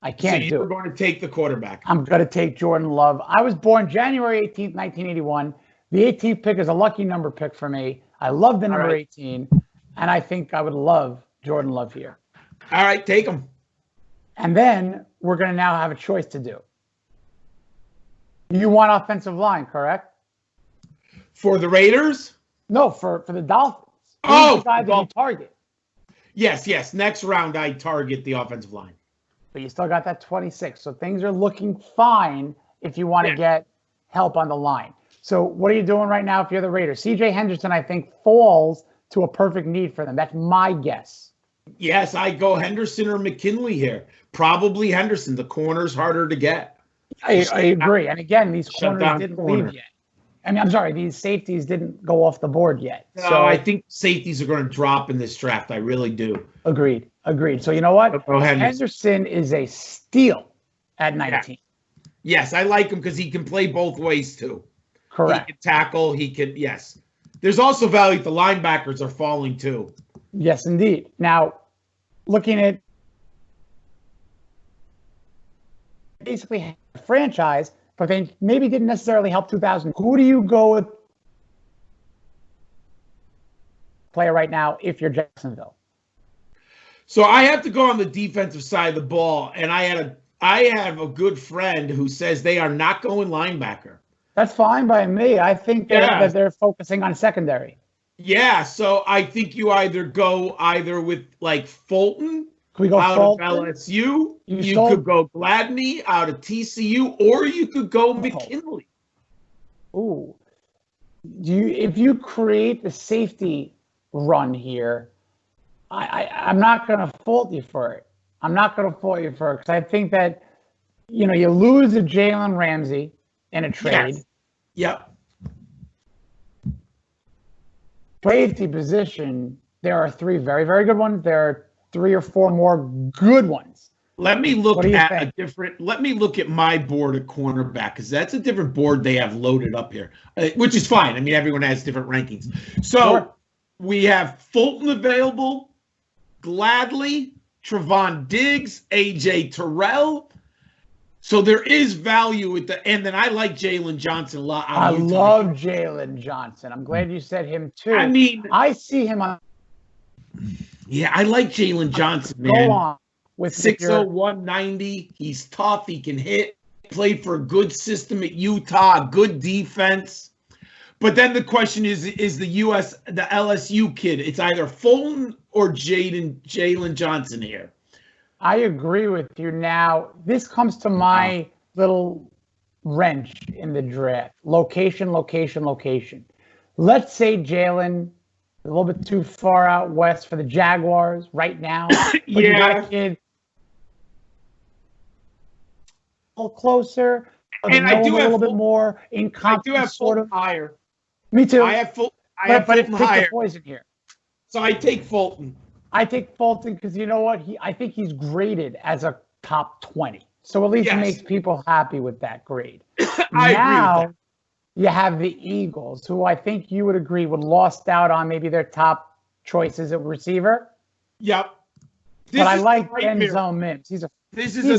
I can't do it. So you're going to take the quarterback. I'm going to take Jordan Love. I was born January 18th, 1981. The 18th pick is a lucky number pick for me. I love the number 18, and I think I would love Jordan Love here. All right, take him. And then we're going to now have a choice to do. You want offensive line, correct? For the Raiders? No, for the Dolphins. Oh, the guy that you target. Yes. Next round, I target the offensive line. But you still got that 26. So things are looking fine if you want to get help on the line. So what are you doing right now if you're the Raiders? C.J. Henderson, I think, falls to a perfect need for them. That's my guess. Yes, I go Henderson or McKinley here. Probably Henderson. The corner's harder to get. I agree. And again, these corners didn't leave yet. I mean, I'm sorry, these safeties didn't go off the board yet. No, so I think safeties are going to drop in this draft. I really do. Agreed. So you know what? Henderson is a steal at 19. Yes, I like him because he can play both ways too. Correct. He can tackle. He can, yes. There's also value. The linebackers are falling too. Yes, indeed. Now, looking at basically a franchise, but they maybe didn't necessarily help 2000. Who do you go with player right now if you're Jacksonville? So I have to go on the defensive side of the ball, and I have a good friend who says they are not going linebacker. That's fine by me. I think that they're focusing on secondary. Yeah, so I think you either go with like Fulton Can we go out Fulton? of LSU. You could go Gladney out of TCU, or you could go McKinley. Ooh. If you create the safety run here, I'm not going to fault you for it. Because I think that, you lose a Jalen Ramsey in a trade. Yes. Yep. Safety position, there are three very, very good ones. There are 3 or 4 more good ones. Let me look at my board at cornerback, because that's a different board they have loaded up here, which is fine. I mean, everyone has different rankings. So we have Fulton available, Gladly, Trevon Diggs, AJ Terrell. So there is value and then I like Jalen Johnson a lot. I love Jalen Johnson. I'm glad you said him too. I mean, I see him on. Yeah, I like Jalen Johnson, man. Go on with 6'0", 190. He's tough. He can hit. Played for a good system at Utah, good defense. But then the question is the LSU kid? It's either Fulton or Jalen Johnson here. I agree with you. Now, this comes to my little wrench in the draft. Location. Let's say Jalen, a little bit too far out west for the Jaguars right now. But you got a kid a little closer. And I do have a little bit more in confidence. I do have Fulton higher. Me too. I have Fulton higher. The poison here. So I take Fulton. I take Fulton because you know what? I think he's graded as a top 20. So at least it makes people happy with that grade. I agree with that. You have the Eagles, who I think you would agree would lost out on maybe their top choices at receiver. Yep. But I like Denzel Mims. He's a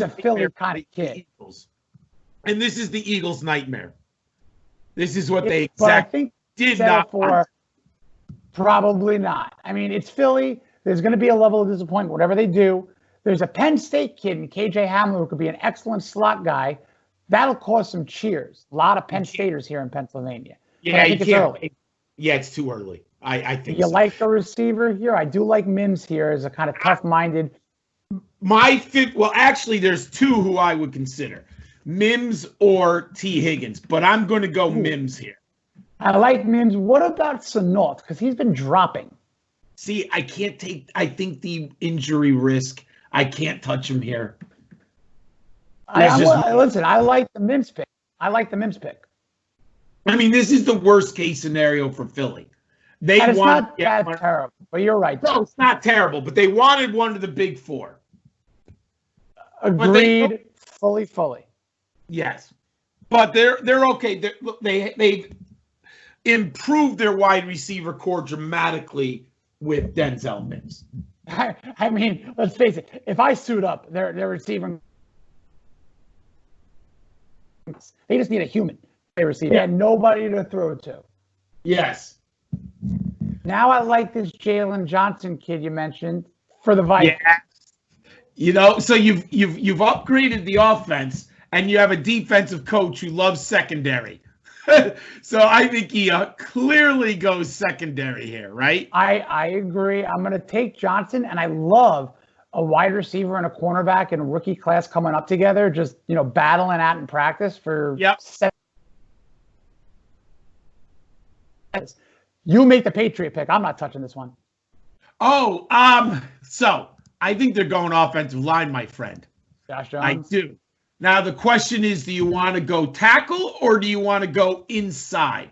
Philly kind of kid. And this is the Eagles' nightmare. This is what they But I think did not for. Probably not. I mean, it's Philly. There's going to be a level of disappointment, whatever they do. There's a Penn State kid in KJ Hamler who could be an excellent slot guy. That'll cause some cheers. A lot of Penn Staters here in Pennsylvania. Yeah, I think it's early. Yeah, it's too early. I think you like the receiver here? I do like Mims here as a kind of tough-minded. Well, actually, there's 2 who I would consider. Mims or T. Higgins. But I'm going to go Mims here. I like Mims. What about Sanoff? Because he's been dropping. See, I think the injury risk, I can't touch him here. Listen, I like the Mims pick. I mean, this is the worst case scenario for Philly. It's not that terrible, but you're right. No, it's not terrible, but they wanted one of the big 4. Agreed, fully. Yes. but they're okay. They've improved their wide receiver core dramatically with Denzel Mims. I mean, let's face it. If I suit up, they're receiving. They just need a human. They receive. They had nobody to throw to. Yes. Now I like this Jalen Johnson kid you mentioned for the Vikings. Yeah. You know, so you've upgraded the offense, and you have a defensive coach who loves secondary. So I think he clearly goes secondary here, right? I agree. I'm going to take Johnson, and I love a wide receiver and a cornerback and a rookie class coming up together, just, battling out in practice for 7 years. You make the Patriot pick. I'm not touching this one. Oh, so I think they're going offensive line, my friend. Josh Jones? I do. Now, the question is, do you want to go tackle or do you want to go inside?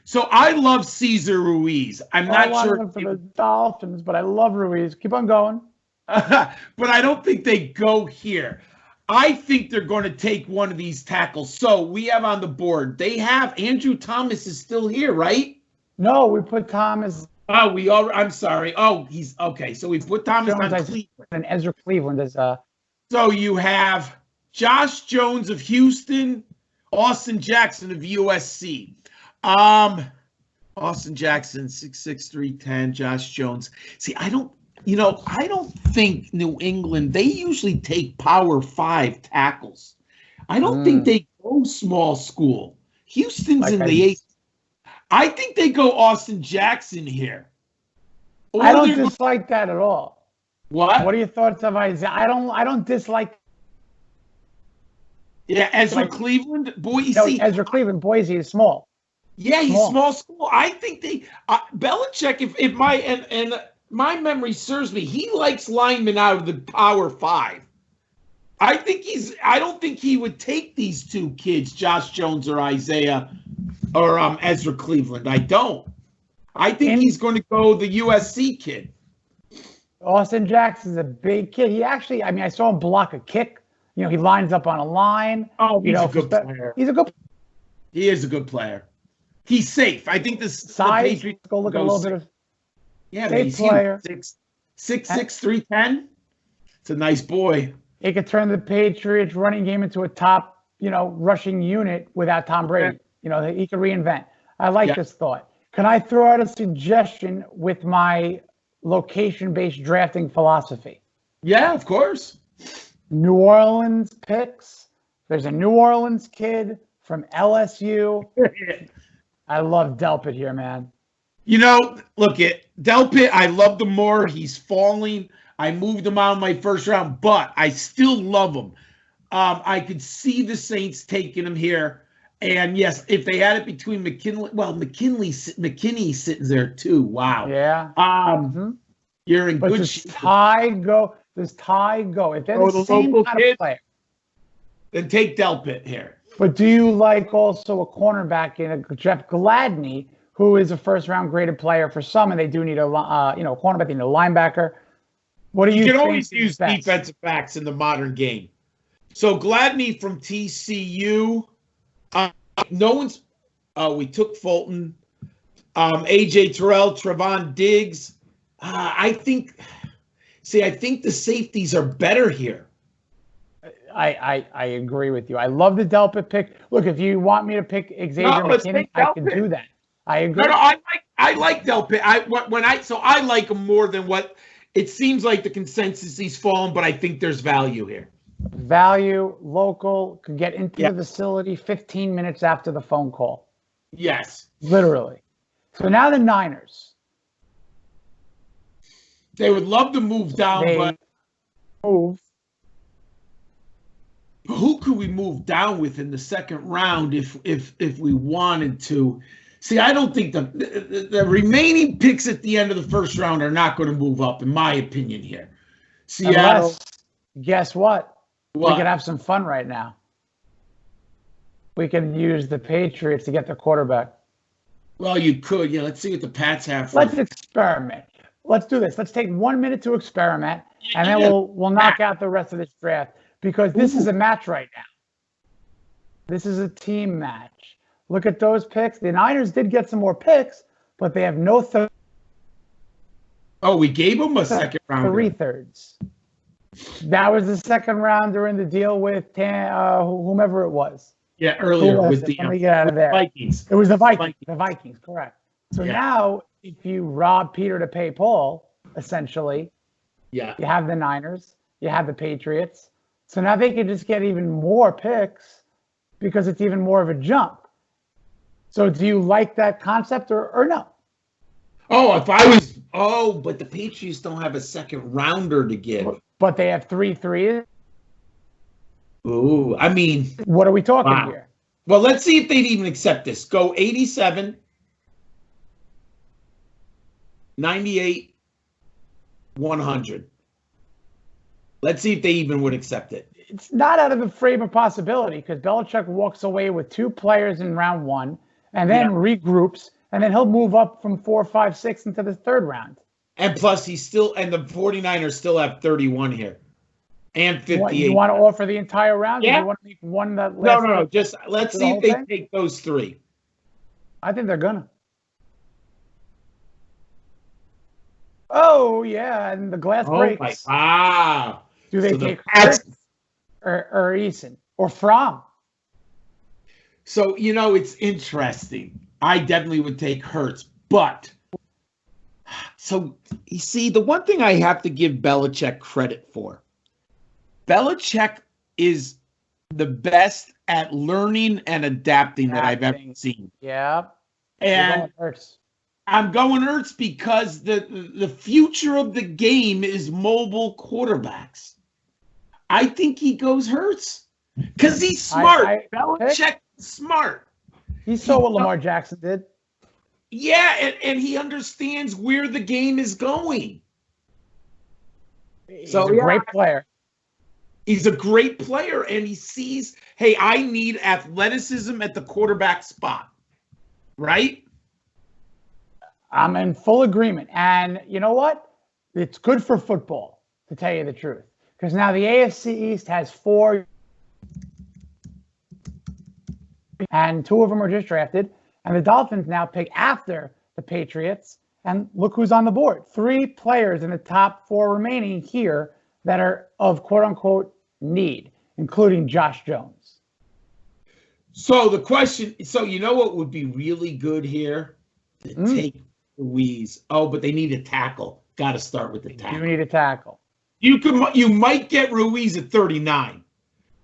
So I love Cesar Ruiz. I'm not sure. For the Dolphins, but I love Ruiz. Keep on going. But I don't think they go here. I think they're going to take one of these tackles. So we have on the board, they have Andrew Thomas is still here, right? No, we put Thomas. Oh, I'm sorry. Oh, he's okay. So we put Thomas on Cleveland. And Ezra Cleveland is So you have Josh Jones of Houston, Austin Jackson of USC. Austin Jackson, 6'6", 310, Josh Jones. See, I don't think New England, they usually take Power 5 tackles. I don't think they go small school. Houston's in the 8th. I think they go Austin Jackson here. I don't dislike that at all. What? What are your thoughts of Isaiah? I don't dislike. Yeah, Ezra Cleveland, see, Ezra Cleveland, Boise is small. Yeah, he's small school. I think they Belichick, if my memory serves me, he likes linemen out of the Power 5. I don't think he would take these two kids, Josh Jones or Isaiah or Ezra Cleveland. I don't. I think he's going to go the USC kid. Austin Jackson's a big kid. He actually, I saw him block a kick. He lines up on a line. Oh, he's a good player. He is a good player. He's safe. I think this size. Go look a little bit of. Yeah, safe player. 6'6", 310. It's a nice boy. He could turn the Patriots running game into a top, rushing unit without Tom Brady. He could reinvent. I like this thought. Can I throw out a suggestion with my location-based drafting philosophy? Yeah, of course. New Orleans picks. There's a New Orleans kid from LSU. I love Delpit here, man. Look at Delpit. I love him more. He's falling. I moved him out of my first round, but I still love him. I could see the Saints taking him here. And yes, if they had it between McKinney's sitting there too. Wow. Yeah. You're in good shape. Does Ty go? If they're the same kind of player, then take Delpit here. But do you like also a cornerback in a Jeff Gladney, who is a first-round graded player for some, and they do need a cornerback, they need a linebacker. What do you? You can always use defensive backs in the modern game. So Gladney from TCU. No one's. We took Fulton, AJ Terrell, Trevon Diggs. I think the safeties are better here. I agree with you. I love the Delpit pick. Look, if you want me to pick Xavier McKinney, I can do that. I agree. No, I like Delpit. I like him more than what it seems like the consensus he's fallen, but I think there's value here. Value, local, could get into the facility 15 minutes after the phone call. Yes. Literally. So now the Niners. They would love to move down, but move. Who could we move down with in the second round if we wanted to? See, I don't think the remaining picks at the end of the first round are not going to move up, in my opinion here. Seattle. Unless, guess what? We could have some fun right now. We can use the Patriots to get their quarterback. Well, you could. Yeah, let's see what the Pats have. Let's experiment. Let's do this. Let's take 1 minute to experiment, and then we'll knock out the rest of this draft, because this is a match right now. This is a team match. Look at those picks. The Niners did get some more picks, but they have no third. Oh, we gave them a second rounder. 3/3. That was the second rounder in the deal with whomever it was. Yeah, earlier with Let me get out of there. Vikings. It was the Vikings. The Vikings, correct. So Yeah. now, if you rob Peter to pay Paul, essentially, Yeah. you have the Niners, you have the Patriots. So now they can just get even more picks because it's even more of a jump. So do you like that concept or no? But the Patriots don't have a second rounder to give. But they have 3-3. Ooh, I mean, what are we talking here? Well, let's see if they'd even accept this. Go 87, 98, 100. Let's see if they even would accept it. It's not out of the frame of possibility because Belichick walks away with 2 players in round 1 and then regroups, and then he'll move up from 4, 5, 6 into the third round. And plus, the 49ers still have 31 here. And 58. You want to offer the entire round? Yeah. Or you want to make one that No. Just let's see if they take those 3. I think they're gonna. Oh yeah, and the glass breaks. Wow. Do they take Hurts or Eason or Fromm? So it's interesting. I definitely would take Hurts, but so you see, the one thing I have to give Belichick credit for. Belichick is the best at learning and adapting that I've ever seen. Yeah. And I'm going Hurts because the future of the game is mobile quarterbacks. I think he goes Hurts because he's smart. Belichick is smart. He saw what Lamar Jackson did. Yeah, and he understands where the game is going. He's a great player. He's a great player, and he sees, hey, I need athleticism at the quarterback spot, right? I'm in full agreement. And you know what? It's good for football, to tell you the truth. Because now the AFC East has 4, and 2 of them are just drafted. And the Dolphins now pick after the Patriots. And look who's on the board. 3 players in the top 4 remaining here that are of quote-unquote need, including Josh Jones. So the question, you know what would be really good here? To take Ruiz. Oh, but they need a tackle. Got to start with the tackle. You need a tackle. You might get Ruiz at 39.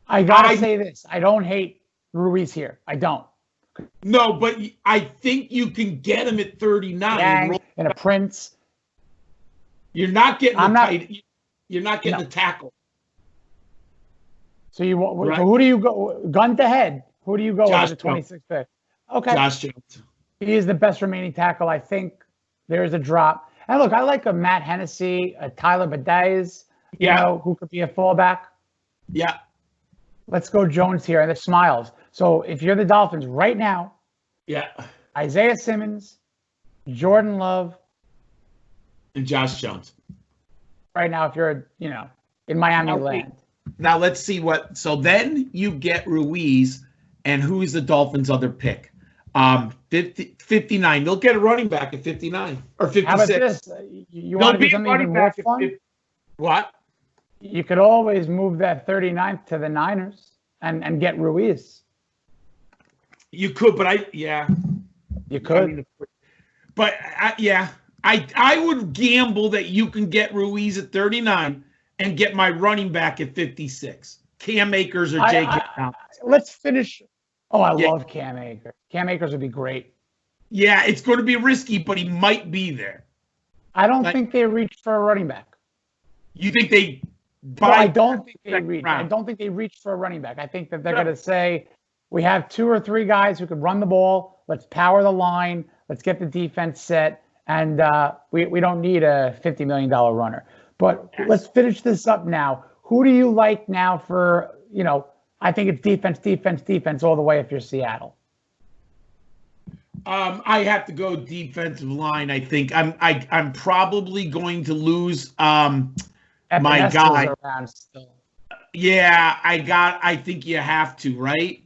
I got to say this. I don't hate Ruiz here. I don't. No, but I think you can get him at 39. And a Prince. You're not getting You're not getting the tackle. So so who do you go? Gun to head. Who do you go with the 26th pick? Okay. Josh Jones. He is the best remaining tackle. I think there is a drop. And look, I like a Matt Hennessy, a Tyler Badaiz, who could be a fallback. Yeah. Let's go Jones here, and it smiles. So if you're the Dolphins right now, Isaiah Simmons, Jordan Love, and Josh Jones. Right now, if you're, in Miami land. Now let's see so then you get Ruiz, and who is the Dolphins' other pick? 59. They'll get a running back at 59 or 56. How about this? You want to do something even more fun? What? You could always move that 39th to the Niners and get Ruiz. You could, but you could. I would gamble that you can get Ruiz at 39 and get my running back at 56. Cam Akers or J.K. Let's finish. Oh, I love Cam Akers. Cam Akers would be great. Yeah, it's going to be risky, but he might be there. I don't think they reached for a running back. You think they? I don't think they reached. I don't think they reached for a running back. I think that they're going to say, we have 2 or 3 guys who can run the ball. Let's power the line. Let's get the defense set. And we don't need a $50 million runner. But let's finish this up now. Who do you like now for, I think it's defense all the way if you're Seattle. I have to go defensive line. I think I'm probably going to lose my guy. Around still. Yeah, I think you have to, right?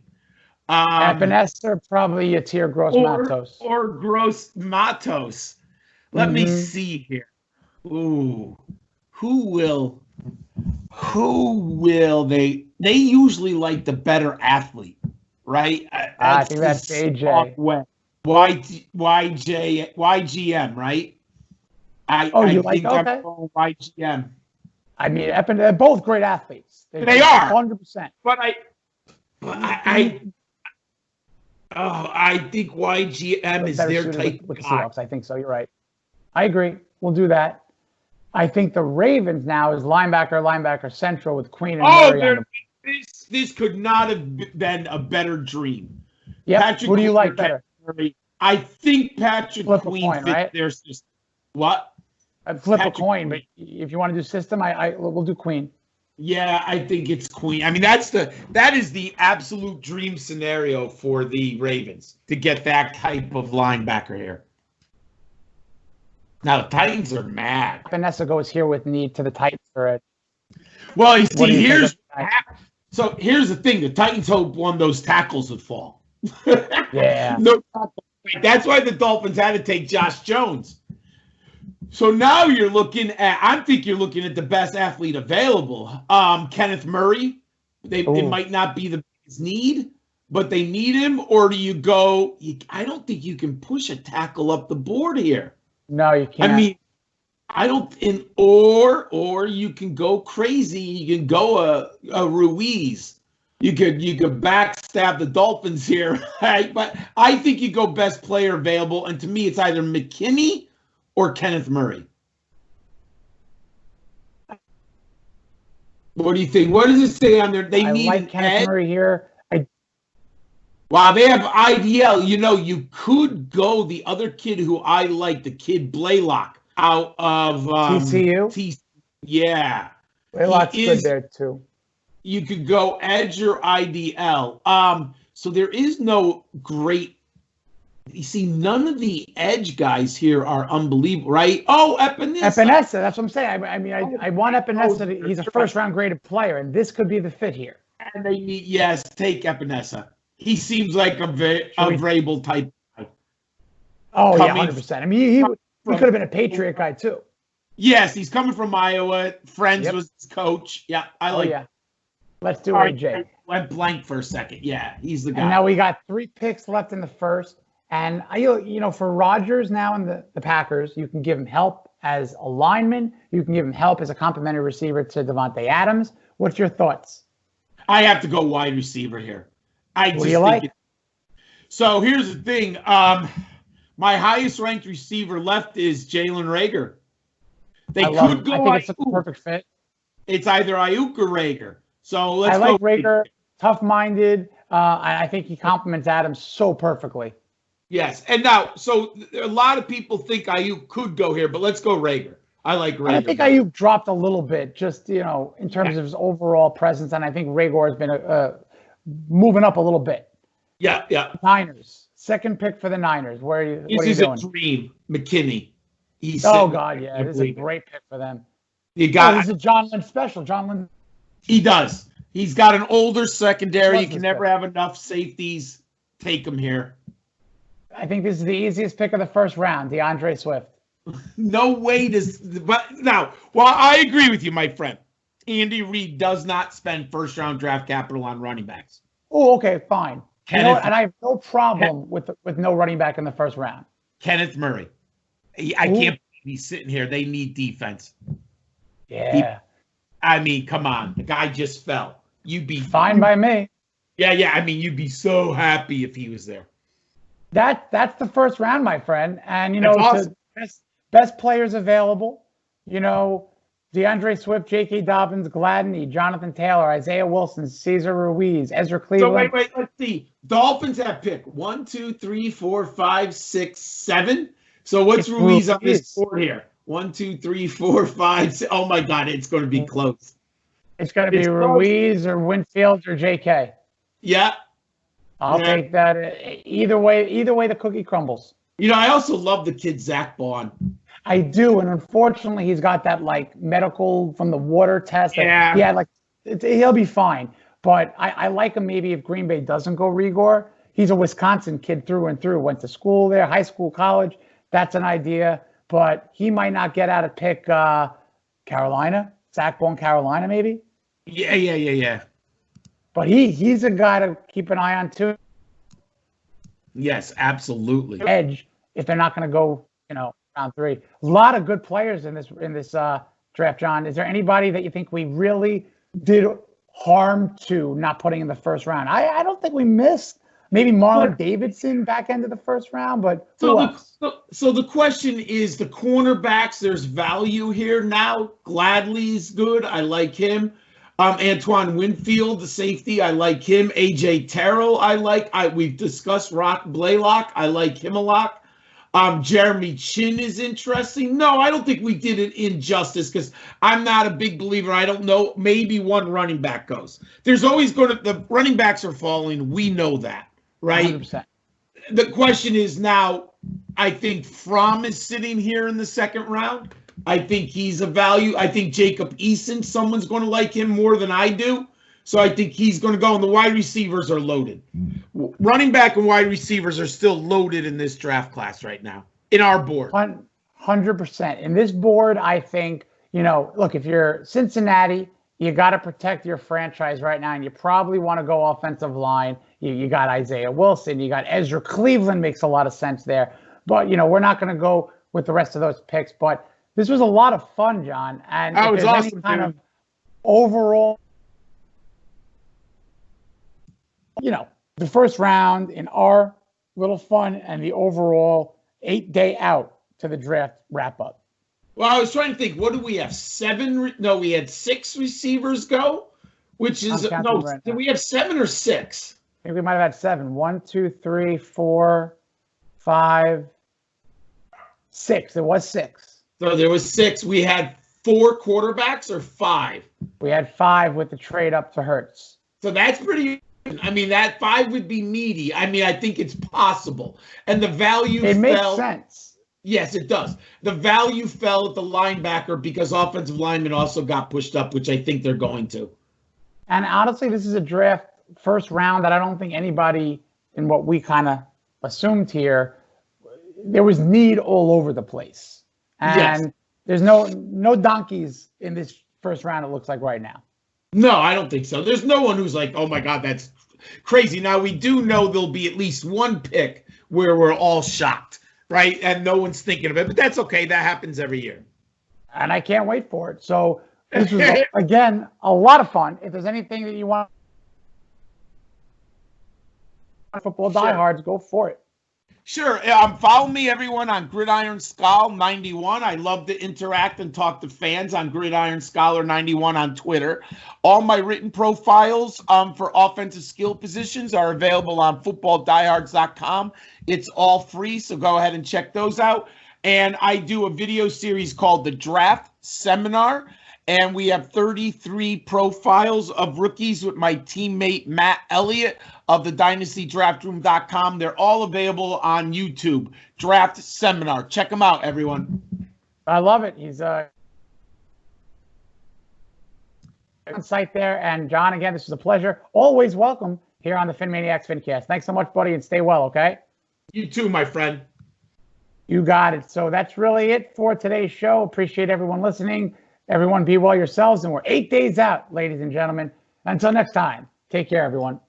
Epinesa, probably a tier Gross Matos. Or Gross Matos. Let me see here. Ooh, who will they usually like the better athlete, right? I think that's AJ. YGM, right? I think I'm going YGM. I mean, they're both great athletes. They are 100%. But I think YGM is their type with the Seahawks. I think so. You're right. I agree. We'll do that. I think the Ravens now is linebacker central with Queen and Murray. This could not have been a better dream. Yeah. Who do you like better? I think Patrick Queen fits. Right? There's just what? I'd flip a coin, but if you want to do system, we'll do Queen. Yeah, I think it's Queen. I mean, that is the absolute dream scenario for the Ravens to get that type of linebacker here. Now the Titans are mad. Vanessa goes here with need to the Titans for it. Well, you see, here's the thing: the Titans hope one of those tackles would fall. Yeah. That's why the Dolphins had to take Josh Jones. So now you're looking at the best athlete available. Kenneth Murray. It might not be the biggest need, but they need him. Or do you go? I don't think you can push a tackle up the board here. No, you can't. I mean, I don't. Or you can go crazy. You can go a Ruiz. You could backstab the Dolphins here, right? But I think you go best player available, and to me, it's either McKinney or Kenneth Murray. What do you think? What does it say on there? They need like Kenneth Murray here. Wow, they have IDL. You could go the other kid who I like, the kid Blaylock out of TCU. Yeah, Blaylock's good there too. You could go edge or IDL. So there is no great. You see, none of the edge guys here are unbelievable, right? Oh, Epinesa. That's what I'm saying. I mean, I want Epinesa. He's a first-round graded player, and this could be the fit here. And they need, take Epinesa. He seems like a Vrabel type guy. Oh, yeah, 100%. I mean, he could have been a Patriot guy, too. Yes, he's coming from Iowa. Friends with his coach. Yeah, I like yeah. Let's do AJ. Went blank for a second. Yeah, he's the guy. And now we got 3 picks left in the first. And, for Rodgers now in the Packers, you can give him help as a lineman. You can give him help as a complimentary receiver to Devontae Adams. What's your thoughts? I have to go wide receiver here. What do you like? So here's the thing. My highest ranked receiver left is Jalen Reagor. They could go. I think it's a perfect fit. It's either Ayuk or Reagor. So let's go. I like Reagor, tough-minded. I think he complements Adams so perfectly. Yes, and now, so a lot of people think Ayuk could go here, but let's go Reagor. I like Reagor. I think Ayuk dropped a little bit, just in terms of his overall presence, and I think Reagor has been moving up a little bit. Yeah. Niners, second pick for the Niners. What are you doing? This is a dream, McKinney. This is a great pick for them. This is a John Lynch special. John Lynch. He does. He's got an older secondary. You can never have enough safeties. Take him here. I think this is the easiest pick of the first round, DeAndre Swift. No way but now, while I agree with you, my friend, Andy Reid does not spend first-round draft capital on running backs. Oh, okay, fine. And I have no problem with no running back in the first round. Kenneth Murray. I can't believe he's sitting here. They need defense. Yeah. I mean, come on. The guy just fell. You'd be fine by me. Yeah. I mean, you'd be so happy if he was there. That's the first round, my friend. And, awesome. best players available, DeAndre Swift, J.K. Dobbins, Gladney, Jonathan Taylor, Isaiah Wilson, Cesar Ruiz, Ezra Cleveland. So wait, let's see. Dolphins have pick 1, 2, 3, 4, 5, 6, 7. So what's Ruiz on this board here? 1, 2, 3, 4, 5, 6. Oh my God, it's going to be close. It's going to be Ruiz or Winfield or J.K. Yeah. I'll take that. Either way, the cookie crumbles. I also love the kid Zach Bond. I do, and unfortunately, he's got that medical from the water test. Yeah. He'll be fine. But I like him maybe if Green Bay doesn't go Rigor. He's a Wisconsin kid through and through. Went to school there, high school, college. That's an idea. But he might not get out of pick Carolina, Sackbone Carolina maybe. Yeah. But he's a guy to keep an eye on too. Yes, absolutely. Edge if they're not going to go, round 3. A lot of good players in this draft, John. Is there anybody that you think we really did harm to not putting in the first round? I don't think we missed. Maybe Marlon Davidson back end of the first round, but so the question is the cornerbacks. There's value here now. Gladley's good. I like him. Antoine Winfield, the safety, I like him. AJ Terrell, I like. We've discussed Rock Blaylock. I like him a lot. Jeremy Chin is interesting. No, I don't think we did it injustice because I'm not a big believer. I don't know. Maybe one running back goes. There's always the running backs are falling. We know that, right? 100%. The question is now, I think Fromm is sitting here in the second round. I think he's a value. I think Jacob Eason, someone's going to like him more than I do. So I think he's going to go, and the wide receivers are loaded. Running back and wide receivers are still loaded in this draft class right now, in our board. 100%. In this board, I think, look, if you're Cincinnati, you got to protect your franchise right now, and you probably want to go offensive line. You got Isaiah Wilson. You got Ezra Cleveland, makes a lot of sense there. But, we're not going to go with the rest of those picks. But this was a lot of fun, John. And it was awesome, any kind of overall, the first round in our little fun and the overall 8-day out to the draft wrap up. Well, I was trying to think, what do we have? 7? No, we had 6 receivers go, which is, did we have 7 or 6? I think we might have had 7. 1, 2, 3, 4, 5, 6. There was 6. So there was 6. We had 4 quarterbacks or 5? We had 5 with the trade up to Hurts. So that's pretty. I mean, that 5 would be meaty. I mean, I think it's possible. And the value fell. It makes sense. Yes, it does. The value fell at the linebacker because offensive linemen also got pushed up, which I think they're going to. And honestly, this is a draft first round that I don't think anybody in what we kind of assumed here, there was need all over the place. And there's no donkeys in this first round, it looks like right now. No, I don't think so. There's no one who's like, oh, my God, that's crazy. Now, we do know there'll be at least one pick where we're all shocked, right? And no one's thinking of it. But that's okay. That happens every year. And I can't wait for it. So this was, again, a lot of fun. If there's anything that you want, football diehards, go for it. Sure. Follow me, everyone, on Gridiron Scholar 91. I love to interact and talk to fans on Gridiron Scholar 91 on Twitter. All my written profiles for offensive skill positions are available on footballdiehards.com. It's all free, so go ahead and check those out. And I do a video series called The Draft Seminar, and we have 33 profiles of rookies with my teammate Matt Elliott of the dynastydraftroom.com. They're all available on YouTube. Draft Seminar. Check them out, everyone. I love it. He's on site there. And John, again, this was a pleasure. Always welcome here on the PhinManiacs Phincast. Thanks so much, buddy, and stay well, okay? You too, my friend. You got it. So that's really it for today's show. Appreciate everyone listening. Everyone be well yourselves. And we're 8 days out, ladies and gentlemen. Until next time, take care, everyone.